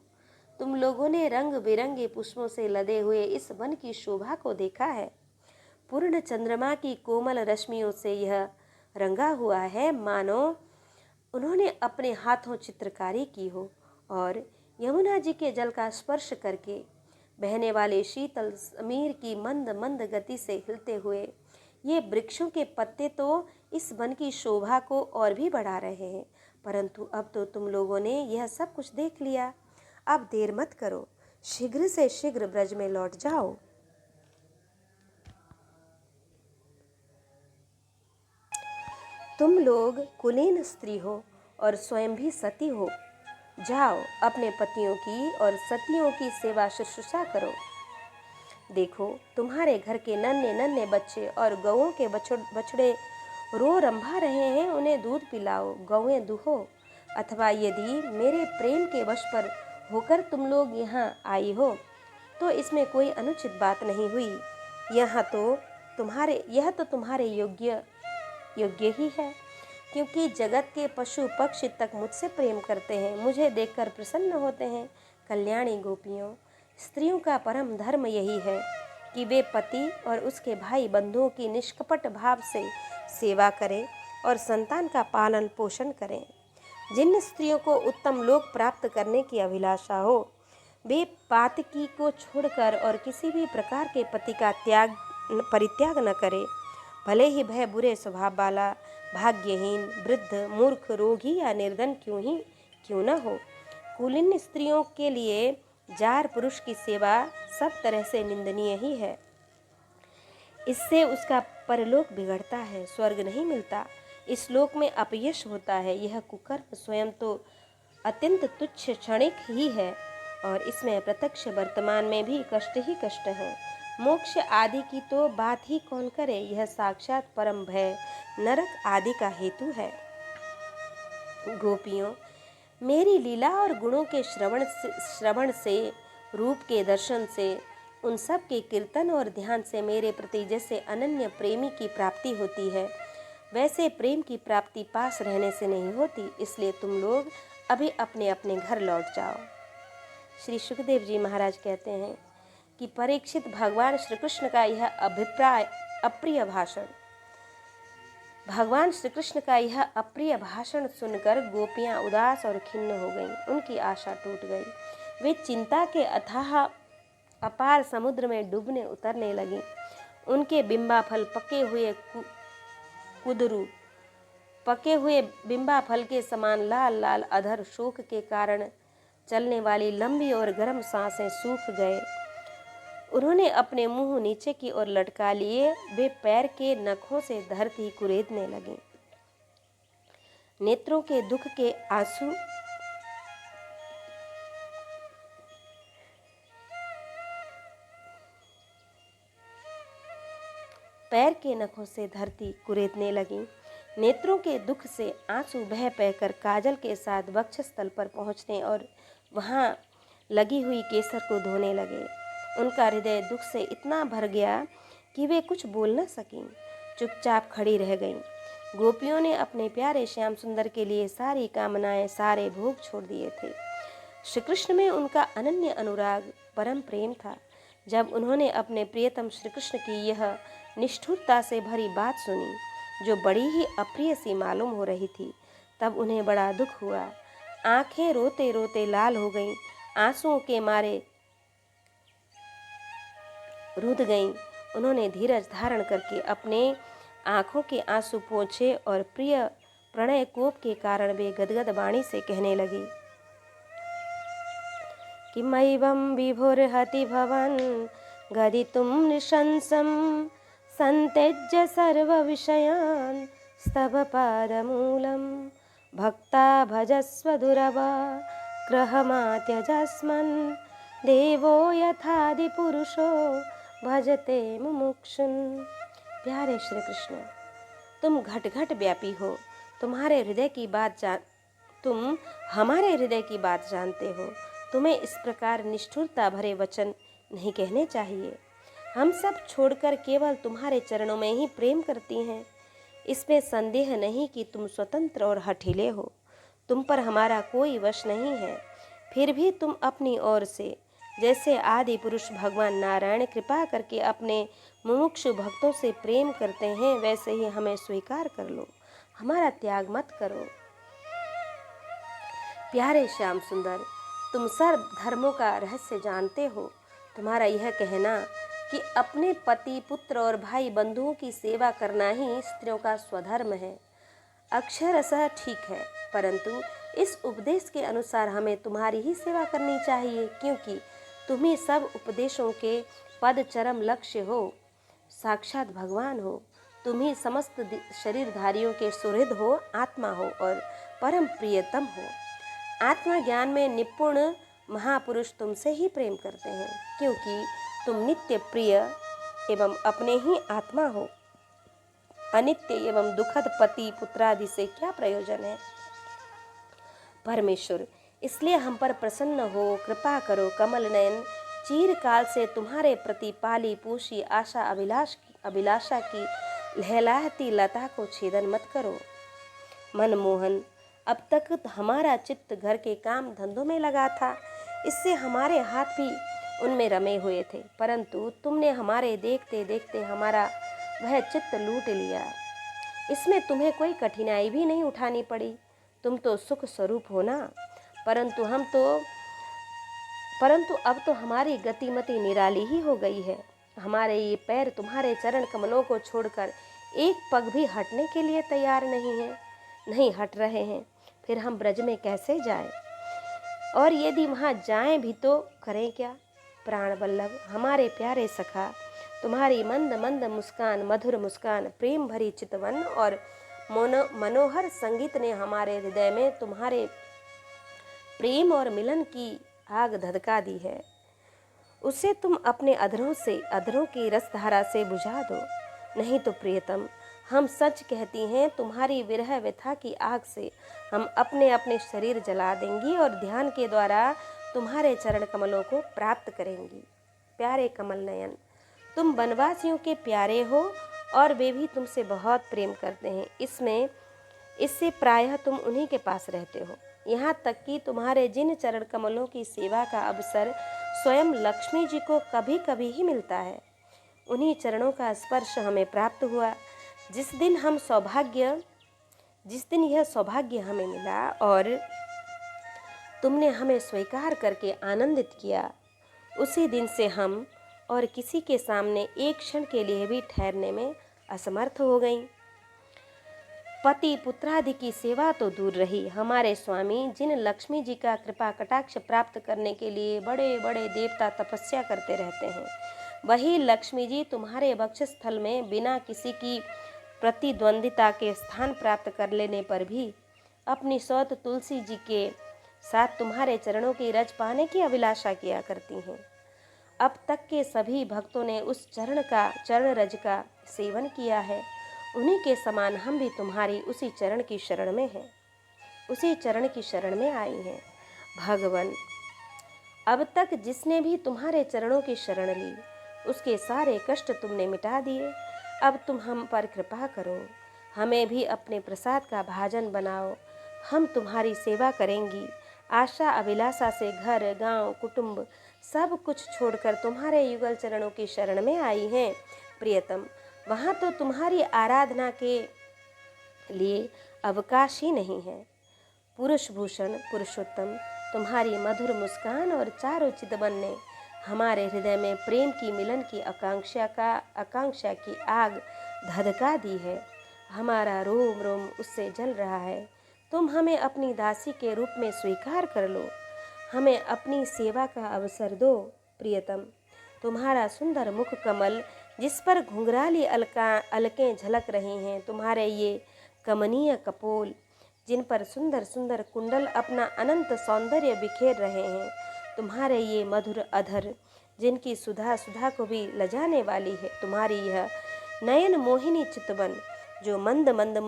तुम लोगों ने रंग बिरंगे पुष्पों से लदे हुए इस वन की शोभा को देखा है। पूर्ण चंद्रमा की कोमल रश्मियों से यह रंगा हुआ है, मानो उन्होंने अपने हाथों चित्रकारी की हो और यमुना जी के जल का स्पर्श करके बहने वाले शीतल समीर की मंद मंद गति से हिलते हुए ये वृक्षों के पत्ते तो इस वन की शोभा को और भी बढ़ा रहे हैं। परंतु अब तो तुम लोगों ने यह सब कुछ देख लिया। अब देर मत करो, शीघ्र से शीघ्र ब्रज में लौट जाओ। तुम लोग कुलीन स्त्री हो और स्वयं भी सती हो। जाओ, अपने पतियों की और सतियों की सेवा शुश्रूषा करो। देखो, तुम्हारे घर के नन्हे नन्हे बच्चे और गौओं के बछड़े रो रंभा रहे हैं, उन्हें दूध पिलाओ, गौएं दुहो। अथवा यदि मेरे प्रेम के वश पर होकर तुम लोग यहाँ आई हो तो इसमें कोई अनुचित बात नहीं हुई। यह तो तुम्हारे योग्य ही है, क्योंकि जगत के पशु पक्षी तक मुझसे प्रेम करते हैं, मुझे देखकर प्रसन्न होते हैं। कल्याणी गोपियों, स्त्रियों का परम धर्म यही है कि वे पति और उसके भाई बंधुओं की निष्कपट भाव से सेवा करें और संतान का पालन पोषण करें। जिन स्त्रियों को उत्तम लोक प्राप्त करने की अभिलाषा हो, वे पातकी को छोड़कर और किसी भी प्रकार के पति का परित्याग न करे, भले ही वह बुरे स्वभाव वाला, भाग्यहीन, वृद्ध, मूर्ख, रोगी या निर्धन क्यों न हो। कुलीन स्त्रियों के लिए जार पुरुष की सेवा सब तरह से निंदनीय ही है। इससे उसका परलोक बिगड़ता है, स्वर्ग नहीं मिलता, इस लोक में अपयश होता है। यह कुकर्म स्वयं तो अत्यंत तुच्छ क्षणिक ही है और इसमें प्रत्यक्ष वर्तमान में भी कष्ट ही कष्ट है। मोक्ष आदि की तो बात ही कौन करे, यह साक्षात परम भय नरक आदि का हेतु है। गोपियों, मेरी लीला और गुणों के श्रवण से, रूप के दर्शन से, उन सब के कीर्तन और ध्यान से मेरे प्रति जैसे अनन्य प्रेमी की प्राप्ति होती है, वैसे प्रेम की प्राप्ति पास रहने से नहीं होती। इसलिए तुम लोग अभी अपने अपने घर लौट जाओ। श्री सुखदेव जी महाराज कहते हैं कि परीक्षित, भगवान श्री कृष्ण का यह अप्रिय भाषण सुनकर गोपियां उदास और खिन्न हो गईं। उनकी आशा टूट गई। वे चिंता के अथाह अपार समुद्र में डूबने उतरने लगीं। उनके पके हुए बिंबा फल के समान लाल लाल अधर शोक के कारण चलने वाली लंबी और गर्म सांसें सूख गए। उन्होंने अपने मुंह नीचे की ओर लटका लिए। वे पैर के नखों से धरती कुरेदने लगे। नेत्रों के दुख के आंसू पैर के नखों से धरती कुरेदने लगी। नेत्रों के दुख से आंसू बह बहकर काजल के साथ वक्षस्थल पर पहुंचने और वहां लगी हुई केसर को धोने लगे। उनका हृदय दुख से इतना भर गया कि वे कुछ बोल न सकीं, चुपचाप खड़ी रह गईं। गोपियों ने अपने प्यारे श्याम सुंदर के लिए सारी कामनाएं, सारे भोग छोड़ दिए थे। श्री कृष्ण में उनका अनन्य अनुराग, परम प्रेम था। जब उन्होंने अपने प्रियतम श्री कृष्ण की यह निष्ठुरता से भरी बात सुनी, जो बड़ी ही अप्रिय सी मालूम हो रही थी, तब उन्हें बड़ा दुख हुआ। आंखें रोते रोते लाल हो गईं, आंसुओं के मारे रुध गईं। उन्होंने धीरज धारण करके अपने आंखों के आंसू पोंछे और प्रिय प्रणय कोप के कारण वे गदगद वाणी से कहने लगी, किमैवं विभुर्हति भवन् गदितुं निशंसं संत्यज्य सर्वविषयान् स्तव पादमूलं भक्ता भजस्व दुरवा ग्रहमात्यजस्मन् देवो यथादिपुरुषो भजते मुमुक्षुन्। प्यारे श्री कृष्ण, तुम घट घट व्यापी हो, तुम हमारे हृदय की बात जानते हो। तुम्हें इस प्रकार निष्ठुरता भरे वचन नहीं कहने चाहिए। हम सब छोड़कर केवल तुम्हारे चरणों में ही प्रेम करती हैं। इसमें संदेह नहीं कि तुम स्वतंत्र और हठीले हो, तुम पर हमारा कोई वश नहीं है। फिर भी तुम अपनी ओर से, जैसे आदि पुरुष भगवान नारायण कृपा करके अपने मुमुक्षु भक्तों से प्रेम करते हैं, वैसे ही हमें स्वीकार कर लो, हमारा त्याग मत करो। प्यारे श्याम सुंदर, तुम सर्व धर्मों का रहस्य जानते हो। तुम्हारा यह कहना कि अपने पति, पुत्र और भाई बंधुओं की सेवा करना ही स्त्रियों का स्वधर्म है, अक्षरशः ठीक है, परंतु इस उपदेश के अनुसार हमें तुम्हारी ही सेवा करनी चाहिए, क्योंकि तुम ही सब उपदेशों के पद चरम लक्ष्य हो, साक्षात भगवान हो। तुम ही समस्त शरीरधारियों के सुहृद हो, आत्मा हो और परम प्रियतम हो। आत्मज्ञान में निपुण महापुरुष तुमसे ही प्रेम करते हैं, क्योंकि तुम नित्य प्रिय एवं अपने ही आत्मा हो। अनित्य एवं दुखद पति पुत्रादि से क्या प्रयोजन है। परमेश्वर, इसलिए हम पर प्रसन्न हो, कृपा करो। कमल नयन, चीरकाल से तुम्हारे प्रति पाली पोषी आशा अभिलाषा की लहलाती लता को छेदन मत करो। मनमोहन, अब तक हमारा चित्त घर के काम धंधों में लगा था, इससे हमारे हाथ भी उनमें रमे हुए थे, परंतु तुमने हमारे देखते देखते हमारा वह चित्त लूट लिया। इसमें तुम्हें कोई कठिनाई भी नहीं उठानी पड़ी। तुम तो सुख स्वरूप हो ना। परंतु अब तो हमारी गतिमति निराली ही हो गई है। हमारे ये पैर तुम्हारे चरण कमलों को छोड़कर एक पग भी हटने के लिए तैयार नहीं हट रहे हैं। फिर हम ब्रज में कैसे जाएं? और यदि वहाँ जाएं भी तो करें क्या? प्राण वल्लभ, हमारे प्यारे सखा, तुम्हारी मंद मंद मुस्कान, मधुर मुस्कान, प्रेम भरी चितवन और मनोहर संगीत ने हमारे हृदय में तुम्हारे प्रेम और मिलन की आग धधका दी है। उसे तुम अपने अधरों की रसधारा से बुझा दो। नहीं तो प्रियतम, हम सच कहती हैं, तुम्हारी विरह व्यथा की आग से हम अपने अपने शरीर जला देंगी और ध्यान के द्वारा तुम्हारे चरण कमलों को प्राप्त करेंगी। प्यारे कमल नयन, तुम वनवासियों के प्यारे हो और वे भी तुमसे बहुत प्रेम करते हैं। इससे प्रायः तुम उन्हीं के पास रहते हो। यहाँ तक कि तुम्हारे जिन चरण कमलों की सेवा का अवसर स्वयं लक्ष्मी जी को कभी कभी ही मिलता है, उन्हीं चरणों का स्पर्श हमें प्राप्त हुआ। जिस दिन यह सौभाग्य हमें मिला और तुमने हमें स्वीकार करके आनंदित किया, उसी दिन से हम और किसी के सामने एक क्षण के लिए भी ठहरने में असमर्थ हो गईं। पति पुत्रादि की सेवा तो दूर रही, हमारे स्वामी जिन लक्ष्मी जी का कृपा कटाक्ष प्राप्त करने के लिए बड़े बड़े देवता तपस्या करते रहते हैं, वही लक्ष्मी जी तुम्हारे वक्षस्थल में बिना किसी की प्रतिद्वंदिता के स्थान प्राप्त कर लेने पर भी अपनी सौत तुलसी जी के साथ तुम्हारे चरणों की रज पाने की अभिलाषा किया करती हैं। अब तक के सभी भक्तों ने उस चरण रज का सेवन किया है। उन्हीं के समान हम भी तुम्हारी उसी चरण की शरण में हैं, उसी चरण की शरण में आई हैं। भगवान, अब तक जिसने भी तुम्हारे चरणों की शरण ली, उसके सारे कष्ट तुमने मिटा दिए। अब तुम हम पर कृपा करो, हमें भी अपने प्रसाद का भाजन बनाओ। हम तुम्हारी सेवा करेंगी। आशा अभिलाषा से घर गांव कुटुंब सब कुछ छोड़कर तुम्हारे युगल चरणों की शरण में आई हैं। प्रियतम, वहाँ तो तुम्हारी आराधना के लिए अवकाश ही नहीं है। पुरुष भूषण पुरुषोत्तम, तुम्हारी मधुर मुस्कान और चारों चितवन ने हमारे हृदय में प्रेम की मिलन की आकांक्षा की आग धधका दी है। हमारा रोम रोम उससे जल रहा है। तुम हमें अपनी दासी के रूप में स्वीकार कर लो, हमें अपनी सेवा का अवसर दो। प्रियतम, तुम्हारा सुंदर मुख कमल जिस पर घुंघराली अलकें झलक रही हैं, तुम्हारे ये कमनीय कपोल जिन पर सुंदर सुंदर कुंडल अपना अनंत सौंदर्य बिखेर रहे हैं, तुम्हारे ये मधुर अधर जिनकी सुधा को भी लजाने वाली है, तुम्हारी यह नयन मोहिनी चितवन जो मंद मंद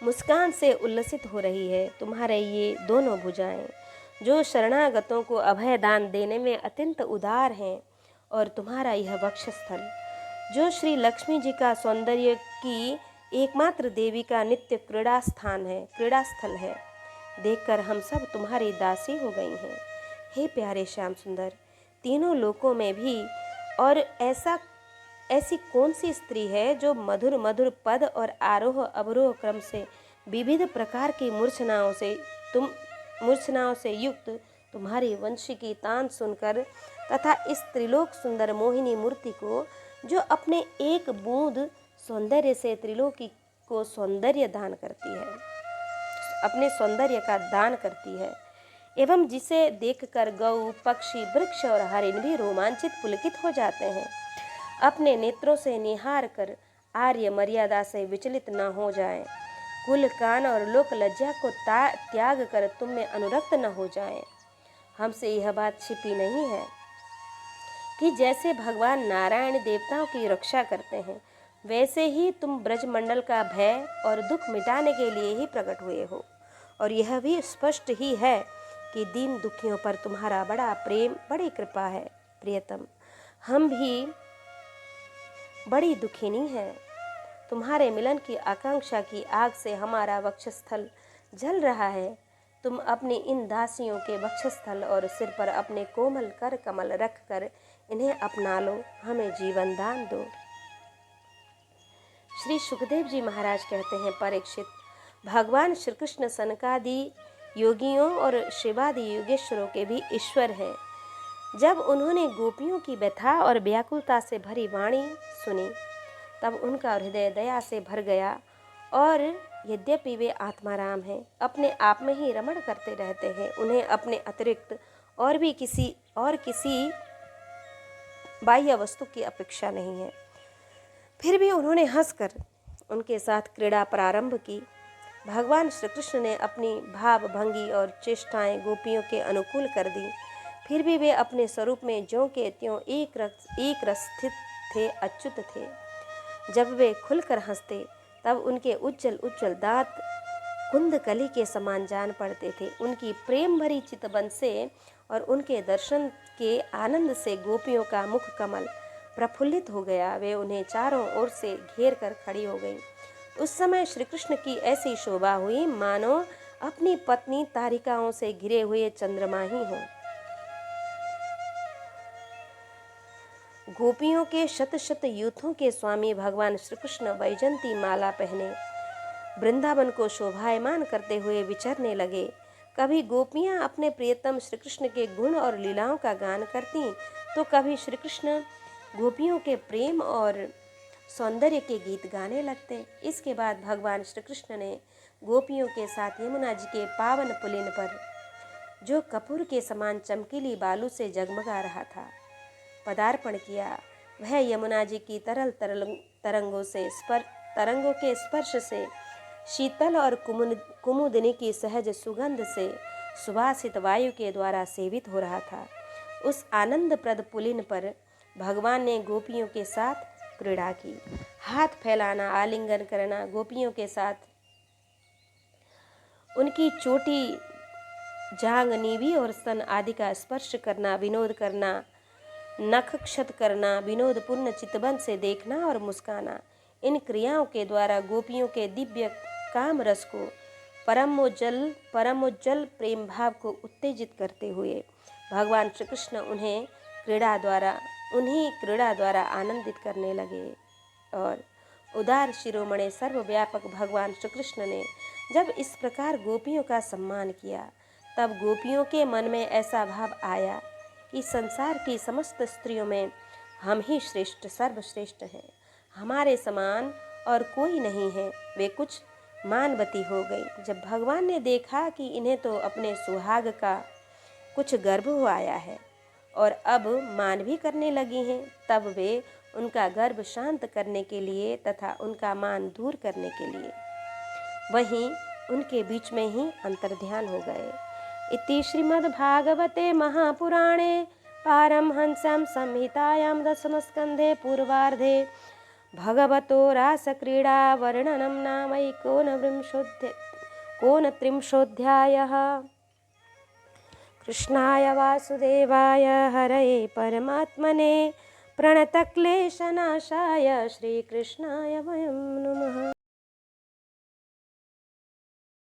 मुस्कान से उल्लसित हो रही है, तुम्हारे ये दोनों भुजाएं जो शरणागतों को अभय दान देने में अत्यंत उदार हैं, और तुम्हारा यह वक्षस्थल जो श्री लक्ष्मी जी का सौंदर्य की एकमात्र देवी का नित्य क्रीड़ास्थल है, देखकर हम सब तुम्हारी दासी हो गई हैं। हे प्यारे श्याम सुंदर, तीनों लोकों में भी और ऐसी कौन सी स्त्री है जो मधुर मधुर पद और आरोह अवरोह क्रम से विविध प्रकार की मूर्छनाओं से युक्त तुम्हारी वंशी की तान सुनकर तथा इस त्रिलोक सुंदर मोहिनी मूर्ति को जो अपने एक बूंद सौंदर्य से त्रिलोकी को सौंदर्य दान करती है, अपने सौंदर्य का दान करती है, एवं जिसे देखकर गौ पक्षी वृक्ष और हरिण भी रोमांचित पुलकित हो जाते हैं। अपने नेत्रों से निहार कर आर्य मर्यादा से विचलित न हो जाएं, कुल कान और लोक लज्जा को त्याग कर तुम में अनुरक्त न हो जाएं। हमसे यह बात छिपी नहीं है कि जैसे भगवान नारायण देवताओं की रक्षा करते हैं, वैसे ही तुम ब्रजमंडल का भय और दुख मिटाने के लिए ही प्रकट हुए हो। और यह भी स्पष्ट ही है कि दीन दुखियों पर तुम्हारा बड़ा प्रेम, बड़ी कृपा है। प्रियतम, हम भी बड़ी दुखिनी हैं। तुम्हारे मिलन की आकांक्षा की आग से हमारा वक्षस्थल जल रहा है। तुम अपनी इन दासियों के वक्षस्थल और सिर पर अपने कोमल कर कमल रख कर इन्हें अपना लो, हमें जीवन दान दो। श्री सुखदेव जी महाराज कहते हैं, परीक्षित, भगवान श्री कृष्ण सनकादि योगियों और शिवादि योगेश्वरों के भी ईश्वर हैं। जब उन्होंने गोपियों की व्यथा और व्याकुलता से भरी वाणी सुनी, तब उनका हृदय दया से भर गया और यद्यपि वे आत्माराम हैं, अपने आप में ही रमण करते रहते हैं, उन्हें अपने अतिरिक्त और किसी बाह्य वस्तु की अपेक्षा नहीं है, फिर भी उन्होंने हंसकर उनके साथ क्रीड़ा प्रारंभ की। भगवान श्री कृष्ण ने अपनी भाव भंगी और चेष्टाएं गोपियों के अनुकूल कर दी, फिर भी वे अपने स्वरूप में ज्यों के त्यों एक रस स्थित थे, अच्युत थे। जब वे खुलकर हंसते, तब उनके उज्जवल उज्जवल दांत कुंद कली के समान जान पड़ते थे। उनकी प्रेम भरी चितवन से और उनके दर्शन के आनंद से गोपियों का मुख कमल प्रफुल्लित हो गया। वे उन्हें चारों ओर से घेर कर खड़ी हो गई। उस समय श्री कृष्ण की ऐसी शोभा हुई मानो अपनी पत्नी तारिकाओं से घिरे हुए चंद्रमा ही हों। गोपियों के शत शत यूथों के स्वामी भगवान श्री कृष्ण वैजंती माला पहने वृंदावन को शोभायमान करते हुए विचरने लगे। कभी गोपियां अपने प्रियतम श्री कृष्ण के गुण और लीलाओं का गान करती, तो कभी श्री कृष्ण गोपियों के प्रेम और सौंदर्य के गीत गाने लगते। इसके बाद भगवान श्री कृष्ण ने गोपियों के साथ यमुना जी के पावन पुलिन पर, जो कपूर के समान चमकीली बालू से जगमगा रहा था, पदार्पण किया। वह यमुना जी की तरल तरंगों के स्पर्श से, शीतल और कुमुदिनी की सहज सुगंध से सुवासित वायु के द्वारा सेवित हो रहा था। उस आनंदप्रद पुलिन पर भगवान ने गोपियों के साथ क्रीड़ा की। हाथ फैलाना, आलिंगन करना, गोपियों के साथ उनकी चोटी, जांग, नीवी और स्तन आदि का स्पर्श करना, विनोद करना, नख क्षत करना, विनोदपूर्ण चितवन से देखना और मुस्काना, इन क्रियाओं के द्वारा गोपियों के दिव्य काम रस को, परमोज्जल प्रेम भाव को उत्तेजित करते हुए भगवान श्री कृष्ण उन्हीं क्रीड़ा द्वारा आनंदित करने लगे। और उदार शिरोमणि सर्वव्यापक भगवान श्री कृष्ण ने जब इस प्रकार गोपियों का सम्मान किया, तब गोपियों के मन में ऐसा भाव आया कि संसार की समस्त स्त्रियों में हम ही सर्वश्रेष्ठ हैं, हमारे समान और कोई नहीं है। वे कुछ मानवती हो गई। जब भगवान ने देखा कि इन्हें तो अपने सुहाग का कुछ गर्व हो आया है और अब मान भी करने लगी हैं, तब वे उनका गर्व शांत करने के लिए तथा उनका मान दूर करने के लिए वहीं उनके बीच में ही अंतर्ध्यान हो गए। इति श्रीमद्भागवते महापुराणे पारमहंस्यां संहितायां दशमस्कन्धे पूर्वार्धे भगवतो रासक्रीडा वर्णनं नाम एकोनत्रिंशोऽध्यायः। कृष्णाय वासुदेवाय हरये परमात्मने प्रणतक्लेशनाशाय श्रीकृष्णाय वयं नमः।